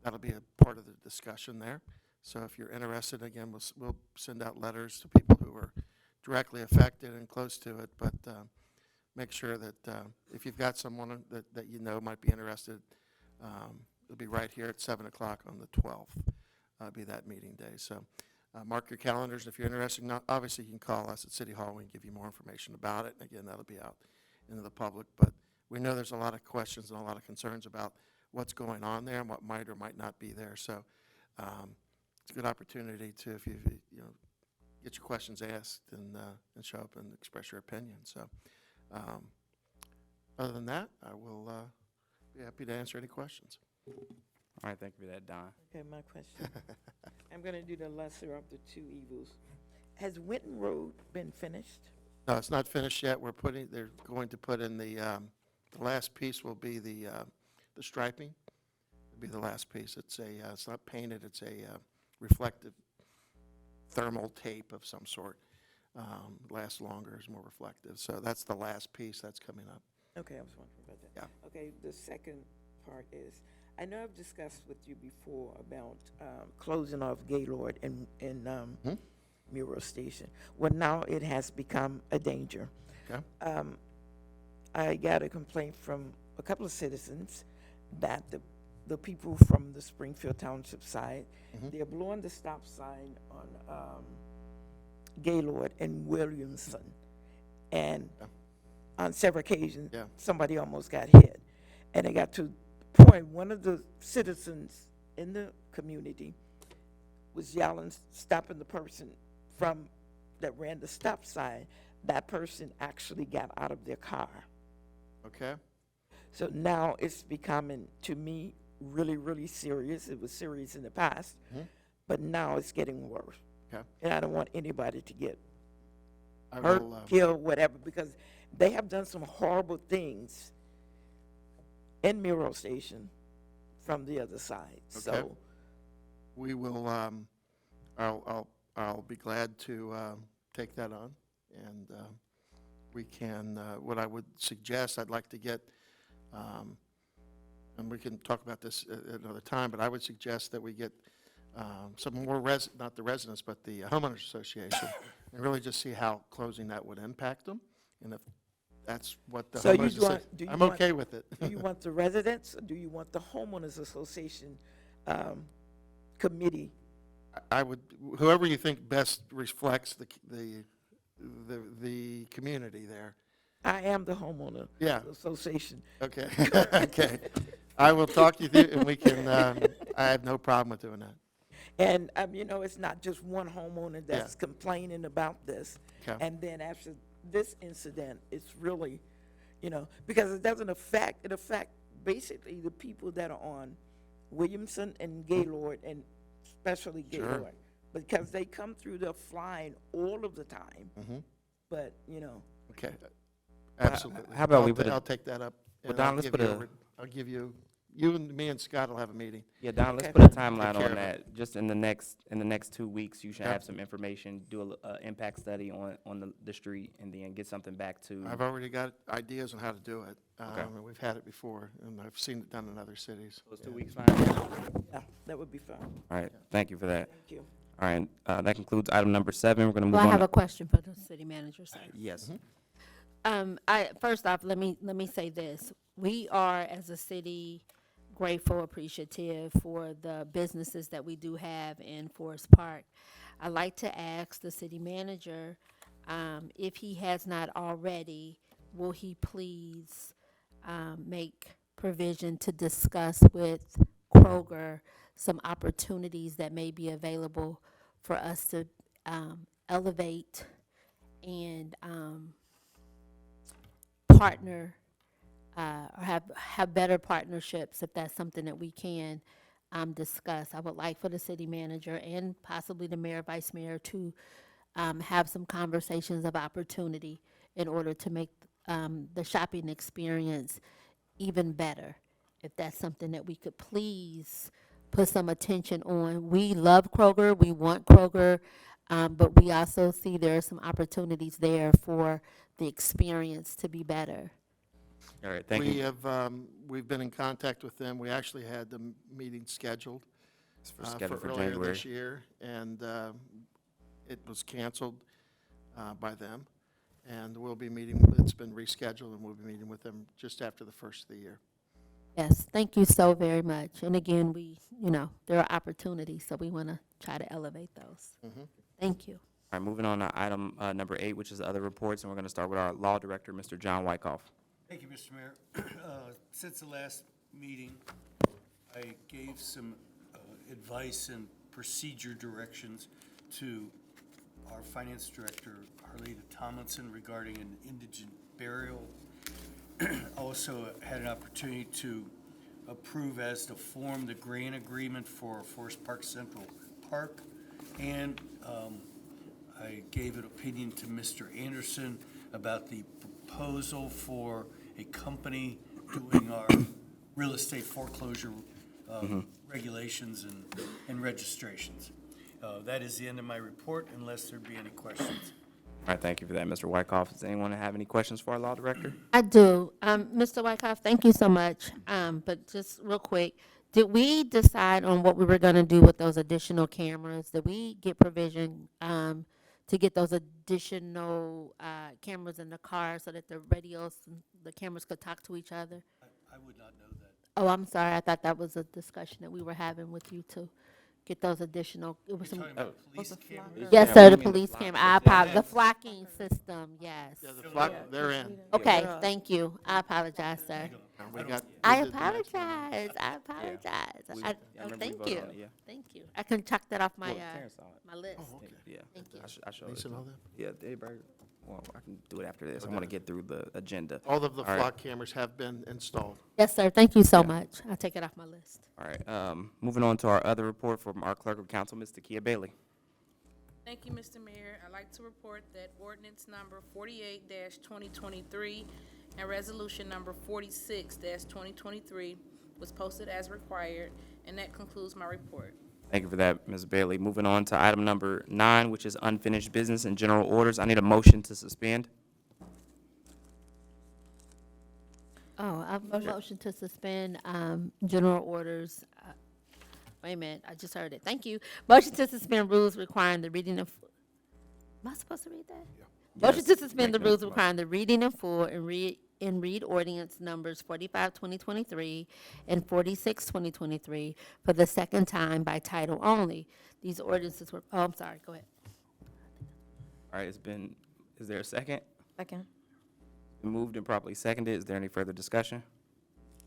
that'll be a part of the discussion there. So if you're interested, again, we'll send out letters to people who are directly affected and close to it, but make sure that if you've got someone that you know might be interested, it'll be right here at 7 o'clock on the 12th, be that meeting day. So mark your calendars. If you're interested, obviously you can call us at City Hall. We can give you more information about it. And again, that'll be out into the public. But we know there's a lot of questions and a lot of concerns about what's going on there and what might or might not be there. So it's a good opportunity to, if you get your questions asked and show up and express your opinion. So other than that, I will be happy to answer any questions. All right, thank you for that, Don. Okay, my question. I'm going to do the lesser of the 2 evils. Has Winton Road been finished? No, it's not finished yet. They're going to put in the last piece will be the striping. It'll be the last piece. It's not painted. It's a reflective thermal tape of some sort. Lasts longer, is more reflective. So that's the last piece that's coming up. Okay, I was wondering about that. Yeah. Okay, the second part is, I know I've discussed with you before about closing off Gaylord and Muro Station. Well, now it has become a danger. Okay. I got a complaint from a couple of citizens that the people from the Springfield Township side, they're blowing the stop sign on Gaylord and Williamson. And on several occasions, somebody almost got hit. And it got to the point, one of the citizens in the community was yelling, stopping the person that ran the stop sign. That person actually got out of their car. Okay. So now it's becoming, to me, really, really serious. It was serious in the past, but now it's getting worse. Okay. And I don't want anybody to get I hurt, will, killed, whatever, because they have done some horrible things in Muro Station from the other side. Okay. So we will. I'll be glad to take that on, and we can. What I would suggest, I'd like to get, and we can talk about this at another time. But I would suggest that we get some more not the residents, but the homeowners association, and really just see how closing that would impact them, and if that's what the So homeowners association. I'm okay with it. Do you want the residents, or do you want the homeowners association committee? I would, whoever you think best reflects the community there. I am the homeowner association. Okay. Okay. I will talk you through, and we can. I have no problem with doing that. And it's not just one homeowner that's complaining about this. Okay. And then after this incident, it's really, because it doesn't affect. It affects basically the people that are on Williamson and Gaylord, and especially Gaylord, because they come through there flying all of the time. But Okay. Absolutely. How about I'll take that up. Well, and Don, I'll let's give put you I'll give you and me and Scott will have a meeting. Yeah, Don, let's Okay. put a Take timeline care on of that. Just in the next 2 weeks, you should Okay. have some information, do a impact study on the street, and then get something back to. I've already got ideas on how to do it. Okay. And we've had it before, and I've seen it done in other cities. Those 2 Yeah. weeks, fine? yeah, that would be fine. All right, thank you for that. Thank you. All right, that concludes item number 7. We're going to move Well, on. I have a question for the city manager, sir. Yes. First off, let me say this. We are, as a city, grateful, appreciative for the businesses that we do have in Forest Park. I'd like to ask the city manager, if he has not already, will he please make provision to discuss with Kroger some opportunities that may be available for us to elevate and partner or have better partnerships, if that's something that we can discuss. I would like for the city manager and possibly the mayor, vice mayor to have some conversations of opportunity in order to make the shopping experience even better. If that's something that we could please put some attention on. We love Kroger, we want Kroger, but we also see there are some opportunities there for the experience to be better. All right, thank We you. have, we've been in contact with them. We actually had the meeting scheduled It's scheduled for earlier January. this year, and it was canceled by them. And we'll be meeting, it's been rescheduled, and we'll be meeting with them just after the first of the year. Yes, thank you so very much. And again, there are opportunities, so we want to try to elevate those. Thank you. All right, moving on to item number 8, which is other reports, and we're going to start with our law director, Mr. John Wyckoff. Thank you, Mr. Mayor. Since the last meeting, I gave some advice and procedure directions to our finance director, Harlita Tomlinson, regarding an indigent burial. Also had an opportunity to approve as to form the grant agreement for Forest Park Central Park. And I gave an opinion to Mr. Anderson about the proposal for a company doing our real estate foreclosure regulations and registrations. That is the end of my report, unless there'd be any questions. All right, thank you for that, Mr. Wyckoff. Does anyone have any questions for our law director? I do. Mr. Wyckoff, thank you so much. But just real quick, did we decide on what we were going to do with those additional cameras? Did we get provision to get those additional cameras in the car so that the radios, the cameras could talk to each other? I would not know that. Oh, I'm sorry. I thought that was a discussion that we were having with you to get those additional. It was You're some. talking about police cameras? Yes, Yeah, sir. we The mean the police flock camera. I system. apologize. The flocking system. Yes. Yeah, the flock, they're in. Okay. Thank you. I apologize, sir. And we got- I we did the next one. apologize. I apologize. We- I, I oh, remember we thank voted you. on it, yeah. Thank you. I can check that off my Well, Terrence saw it. my list. Yeah. Thank you. I showed Lisa it. know that? Yeah, Dave Berger. Well, I can do it after this. I want to get through the agenda. All of the All right. flock cameras have been installed. Yes, sir. Thank you so much. I'll take it off my list. All right, moving on to our other report from our clerk of council, Ms. Takia Bailey. Thank you, Mr. Mayor. I'd like to report that ordinance number 48-2023 and resolution number 46-2023 was posted as required, and that concludes my report. Thank you for that, Ms. Bailey. Moving on to item number 9, which is unfinished business and general orders. I need a motion to suspend. Oh, I have a motion to suspend general orders. Wait a minute, I just heard it. Thank you. Motion to suspend rules requiring the reading of, am I supposed to read that? Motion to suspend the rules requiring the reading in full and read ordinance numbers 45-2023 and 46-2023 for the second time by title only. These ordinances were, oh, I'm sorry, go ahead. All right, is there a second? Second. Been moved and properly seconded. Is there any further discussion?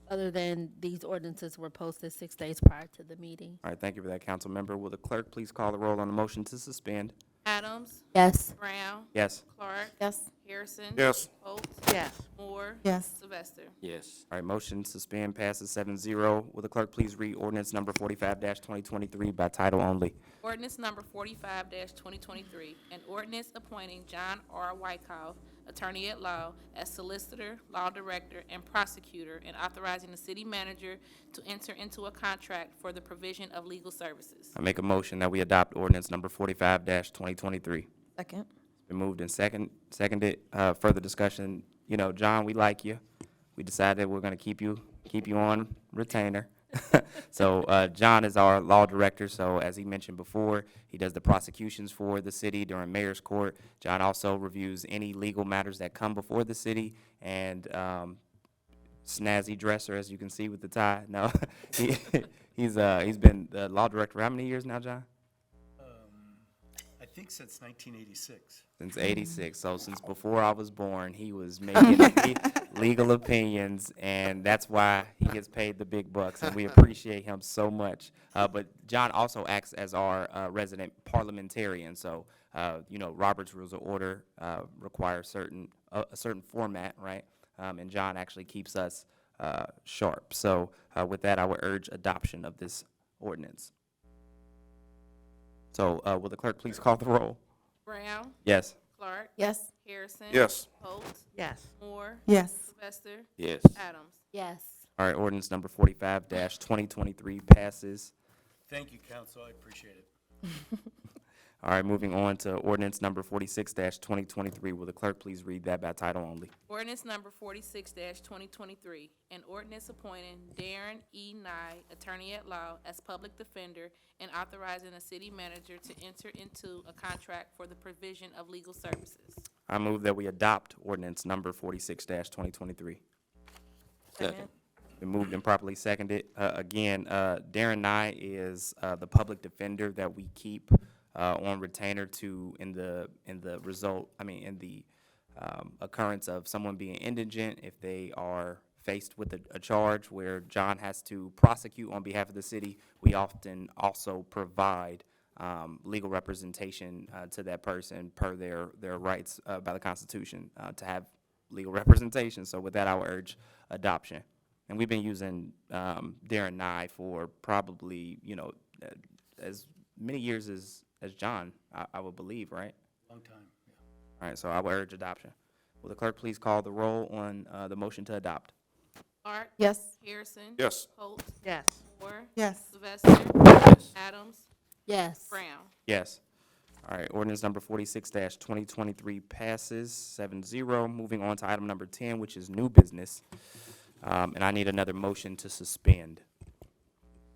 Other than these ordinances were posted 6 days prior to the meeting. All right, thank you for that, council member. Will the clerk please call the roll on the motion to suspend? Adams. Yes. Brown. Yes. Clark. Yes. Harrison. Yes. Holt. Yes. Moore. Yes. Sylvester. Yes. All right, motion suspend passes 7-0. Will the clerk please read ordinance number 45-2023 by title only? Ordinance number 45-2023, an ordinance appointing John R. Wyckoff, attorney at law, as solicitor, law director, and prosecutor, and authorizing the city manager to enter into a contract for the provision of legal services. I make a motion that we adopt ordinance number 45-2023. Second. Been moved and seconded. Further discussion. You know, John, we like you. We decided we're going to keep you on retainer. So John is our law director. So as he mentioned before, he does the prosecutions for the city during mayor's court. John also reviews any legal matters that come before the city. And snazzy dresser, as you can see with the tie. No, he's been the law director for how many years now, John? I think since 1986. Since '86, so since before I was born, he was making legal opinions, and that's why he gets paid the big bucks, and we appreciate him so much. But John also acts as our resident parliamentarian, so, you know, Robert's Rules of Order require a certain format, right? And John actually keeps us sharp. So with that, I would urge adoption of this ordinance. So will the clerk please call the roll? Brown. Yes. Clark. Yes. Harrison. Yes. Holt. Yes. Moore. Yes. Sylvester. Yes. Adams. Yes. All right, ordinance number 45-2023 passes. Thank you, council, I appreciate it. All right, moving on to ordinance number 46-2023. Will the clerk please read that by title only? Ordinance number 46-2023, an ordinance appointing Darren E. Nye, attorney at law, as public defender and authorizing the city manager to enter into a contract for the provision of legal services. I move that we adopt ordinance number 46-2023. Second. Been moved and properly seconded. Again, Darren Nye is the public defender that we keep on retainer to in the occurrence of someone being indigent, if they are faced with a charge where John has to prosecute on behalf of the city, we often also provide legal representation to that person per their rights by the Constitution to have legal representation. So with that, I would urge adoption. And we've been using Darren Nye for probably, you know, as many years as John, I would believe, right? Long time, yeah. All right, so I would urge adoption. Will the clerk please call the roll on the motion to adopt? Clark. Yes. Harrison. Yes. Holt. Yes. Moore. Yes. Sylvester. Adams. Yes. Brown. Yes. All right, ordinance number 46-2023 passes 7-0. Moving on to item number 10, which is new business. And I need another motion to suspend.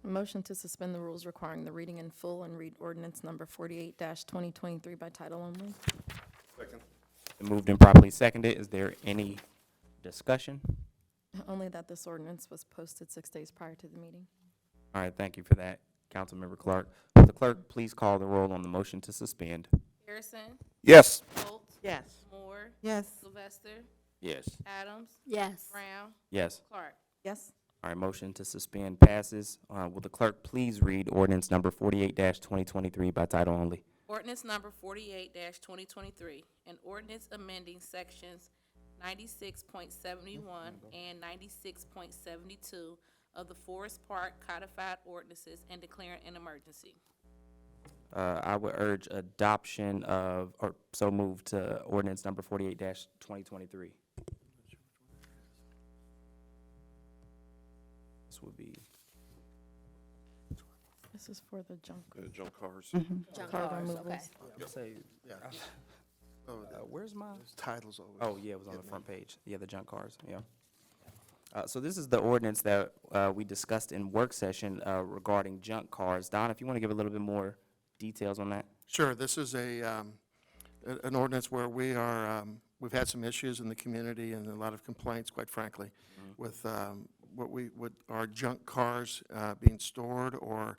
A motion to suspend the rules requiring the reading in full and read ordinance number 48-2023 by title only. Second. Been moved and properly seconded. Is there any discussion? Only that this ordinance was posted 6 days prior to the meeting. All right, thank you for that, Councilmember Clark. Will the clerk please call the roll on the motion to suspend? Harrison. Yes. Holt. Yes. Moore. Yes. Sylvester. Yes. Adams. Yes. Brown. Yes. Clark. Yes. All right, motion to suspend passes. Will the clerk please read ordinance number 48-2023 by title only? Ordinance number 48-2023, an ordinance amending sections 96.71 and 96.72 of the Forest Park codified ordinances and declaring an emergency. I would urge adoption of, or so move to ordinance number 48-2023. This would be, This is for the junk Junk cars. Junk car cars, removals. okay. say, Yeah. Oh, where's my? those titles always. Oh, yeah, it was on get the me. front page. Yeah, the junk cars, yeah. So this is the ordinance that we discussed in work session regarding junk cars. Don, if you want to give a little bit more details on that? Sure, this is an ordinance where we are, we've had some issues in the community and a lot of complaints, quite frankly, with what our junk cars being stored or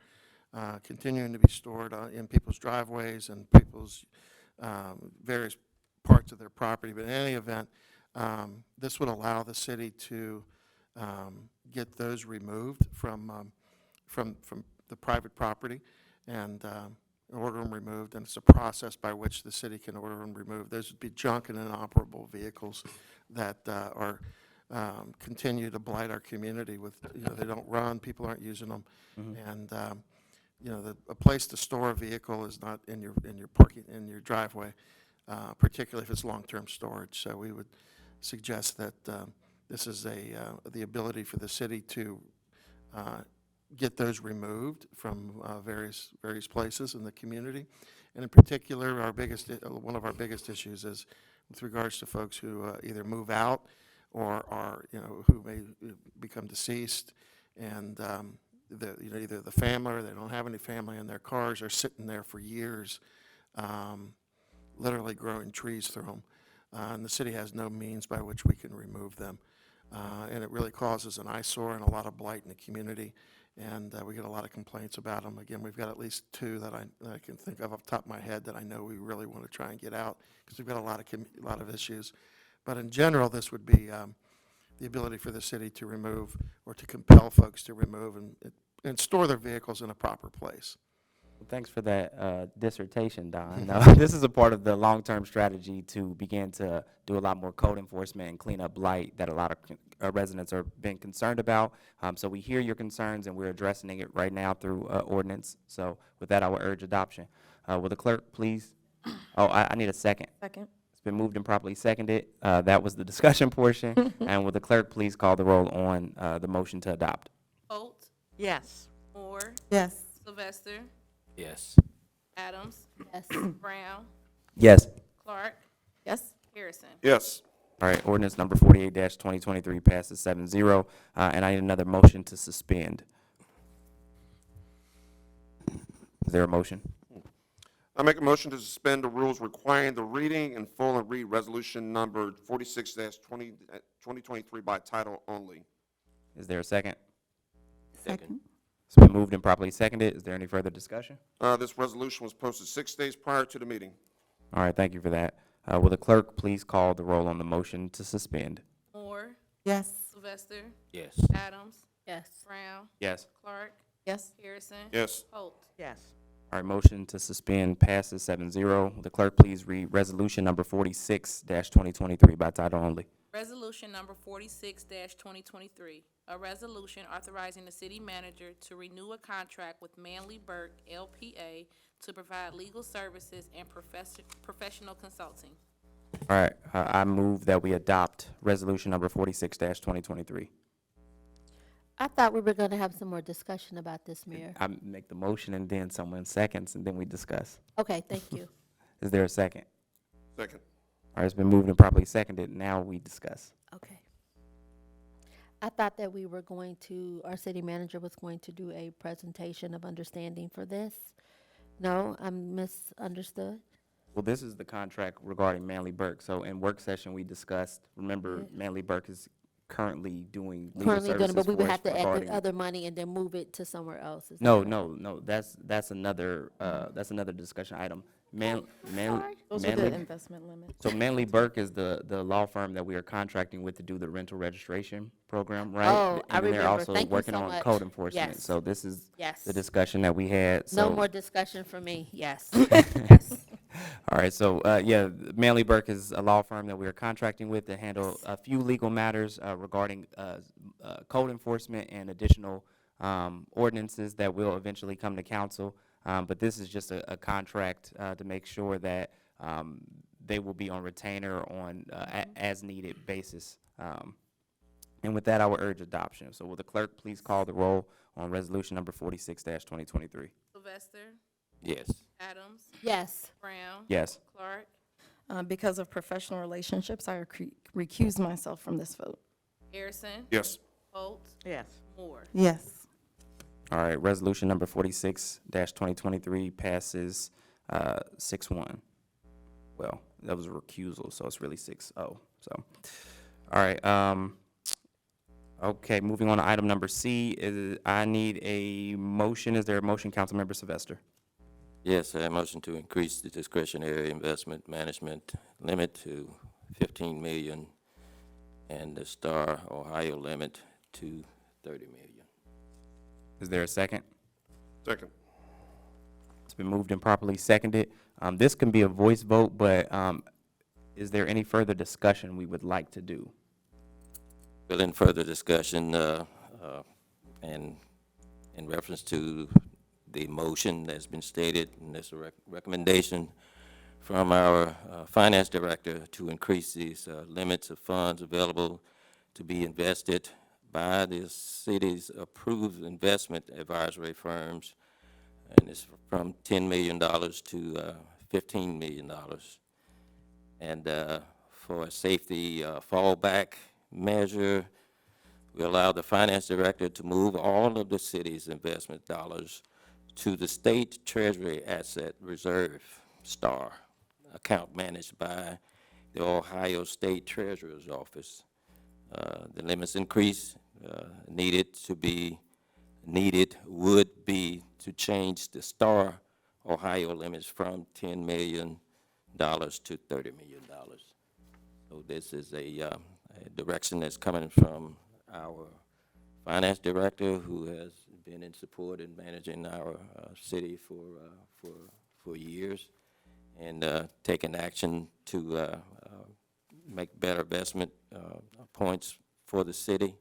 continuing to be stored in people's driveways and people's various parts of their property. But in any event, this would allow the city to get those removed from the private property and order them removed, and it's a process by which the city can order them removed. Those would be junk and inoperable vehicles that are continue to blight our community with, you know, they don't run, people aren't using them, and you know, a place to store a vehicle is not in your parking, in your driveway, particularly if it's long-term storage. So we would suggest that this is the ability for the city to get those removed from various places in the community. And in particular, one of our biggest issues is with regards to folks who either move out or are, you know, who may become deceased, and you know, either the family or they don't have any family, and their cars are sitting there for years, literally growing trees through them. And the city has no means by which we can remove them. And it really causes an eyesore and a lot of blight in the community. and we get a lot of complaints about them. Again, we've got at least two that I can think of off the top of my head that I know we really want to try and get out, because we've got a lot of issues. But in general, this would be the ability for the city to remove or to compel folks to remove and store their vehicles in a proper place. Well, thanks for that dissertation, Don. No, this is a part of the long-term strategy to begin to do a lot more code enforcement and clean up blight that a lot of residents are being concerned about. So we hear your concerns, and we're addressing it right now through ordinance. So with that, I will urge adoption. Will the clerk please? Oh, I need a second. Second. It's been moved and properly seconded. That was the discussion portion. And will the clerk please call the roll on the motion to adopt? Holt, Yes. Moore, Yes. Sylvester, Yes. Adams, Yes. Brown, Yes. Clark, Yes. Harrison. Yes. All right, ordinance number 48-2023 passes 7-0, and I need another motion to suspend. Is there a motion? I make a motion to suspend the rules requiring the reading in full and read resolution number 46-2023 by title only. Is there a second? Second. It's been moved and properly seconded. Is there any further discussion? This resolution was posted 6 days prior to the meeting. All right, thank you for that. Will the clerk please call the roll on the motion to suspend? Moore, Yes. Sylvester, Yes. Adams, Yes. Brown, Yes. Clark, Yes. Harrison. Yes. Holt. Yes. All right, motion to suspend passes 7-0. Will the clerk please read resolution number 46-2023 by title only? Resolution number 46-2023, a resolution authorizing the city manager to renew a contract with Manley Burke LPA to provide legal services and professional consulting. All right, I move that we adopt resolution number 46-2023. I thought we were going to have some more discussion about this, Mayor. I make the motion and then someone seconds and then we discuss. Okay, thank you. Is there a second? Second. All right, it's been moved and properly seconded. Now we discuss. Okay. I thought that we were going to, our city manager was going to do a presentation of understanding for this. No, I'm misunderstood? Well, this is the contract regarding Manley Burke. So in work session, we discussed, remember, Manley Burke is currently doing legal Currently services but we would for us have to add regarding- the other money and then move it to somewhere else. Is No, that no, that's another discussion item. Those are the Manley, investment limits. so Manley Burke is the law firm that we are contracting with to do the rental registration program, right? Oh, I And then they're remember. also Thank you working so on much. code enforcement. Yes. So this is Yes. the discussion that we had. So No more discussion for me, yes. Yes. All right, so, yeah, Manley Burke is a law firm that we are contracting with to handle a few legal matters regarding code enforcement and additional ordinances that will eventually come to council. But this is just a contract to make sure that they will be on retainer on as-needed basis. And with that, I will urge adoption. So will the clerk please call the roll on resolution number 46-2023? Sylvester, Yes. Adams, Yes. Brown, Yes. Clark, Because of professional relationships, I recuse myself from this vote. Harrison, Yes. Holt, Yes. Moore. Yes. All right, resolution number 46-2023 passes 6-1. Well, that was a recusal, so it's really 6-0. So, all right, okay, moving on to item number C, I need a motion. Is there a motion, Councilmember Sylvester? Yes, I motion to increase the discretionary investment management limit to 15 million and the Star Ohio limit to 30 million. Is there a second? Second. It's been moved and properly seconded. This can be a voice vote, but is there any further discussion we would like to do? Well, in further discussion, and in reference to the motion that's been stated, and there's a recommendation from our finance director to increase these limits of funds available to be invested by the city's approved investment advisory firms, and it's from $10 million to $15 million. And for a safety fallback measure, we allow the finance director to move all of the city's investment dollars to the state treasury asset reserve, STAR, account managed by the Ohio State Treasurer's Office. The limits increase needed to be needed would be to change the Star Ohio limits from $10 million to $30 million. So this is a direction that's coming from our finance director, who has been in support in managing our city for years, and taking action to make better investment points for the city.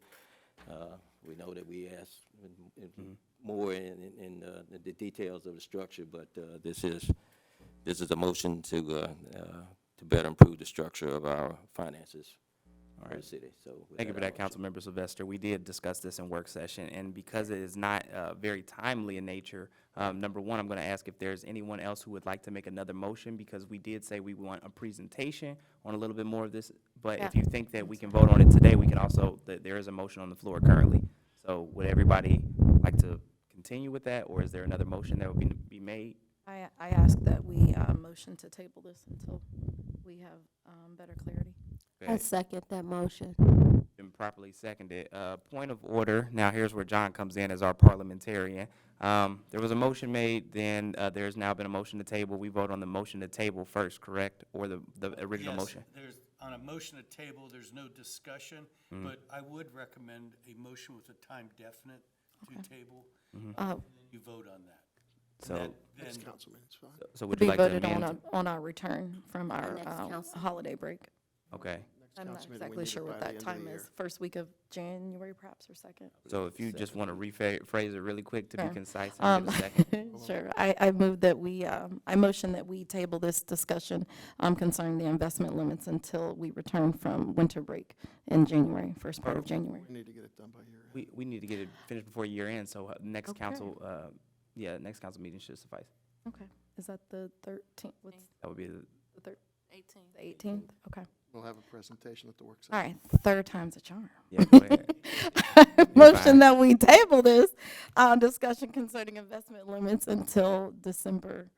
We know that we asked more in the details of the structure, but this is a motion to better improve the structure of our finances for the city. So with Thank you for that, I'll- Councilmember Sylvester. We did discuss this in work session, and because it is not very timely in nature, number one, I'm going to ask if there's anyone else who would like to make another motion, because we did say we want a presentation on a little bit more of this, but if you think that we can vote on it today, we can also, there is a motion on the floor currently. So would everybody like to continue with that, or is there another motion that would be made? I ask that we motion to table this until we have better clarity. I second that motion. Been properly seconded. Point of order. Now, here's where John comes in as our parliamentarian. There was a motion made, then there's now been a motion to table. We vote on the motion to table first, correct? Or the original Yes, motion? there's, on a motion to table, there's no discussion, but I would recommend a motion with a time definite to table. You vote on that. So, Then- Next council meeting's fine. so To would you be like to voted amend? on our return from our next council. holiday break. Okay. Next I'm not council meeting, we exactly need it sure by what the that end of time the is. year. First week of January perhaps, or second? So if you just want to rephrase it really quick to be Sure. concise and get a second. Sure. I move that we, I motion that we table this discussion concerning the investment limits until we return from winter break in January, first part of January. We need to get it done by year. We need to get it finished before year end, so next Okay. council, next council meeting should suffice. Okay. Is that the 13th? What's That would be the, the 18. 18th? Okay. We'll have a presentation at the work session. All right. Third time's a charm. yeah, go ahead. Motion fine. that we table this discussion concerning investment limits until December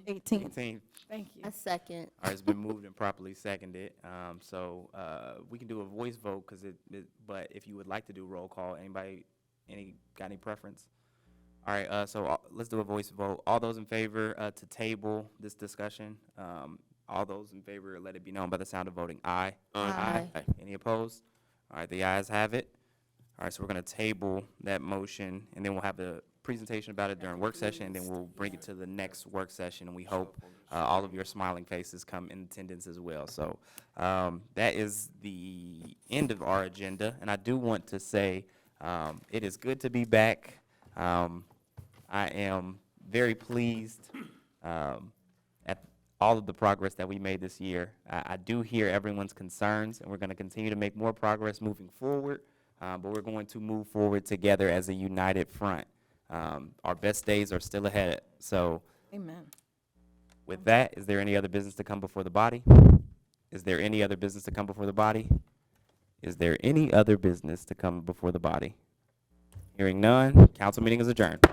18th. 18th. Thank you. I second. All right, it's been moved and properly seconded. So we can do a voice vote, but if you would like to do roll call, got any preference? All right, so let's do a voice vote. All those in favor to table this discussion, all those in favor, let it be known by the sound of voting aye. Aye. Any opposed? All right, the ayes have it. All right, so we're going to table that motion, and then we'll have a presentation about it during work session, and then we'll bring it to the next work session, and we hope all of your smiling faces come in attendance as well. So that is the end of our agenda, and I do want to say it is good to be back. I am very pleased at all of the progress that we made this year. I do hear everyone's concerns, and we're going to continue to make more progress moving forward, but we're going to move forward together as a united front. Our best days are still ahead. So Amen. with that, is there any other business to come before the body? Is there any other business to come before the body? Is there any other business to come before the body? Hearing none, council meeting is adjourned.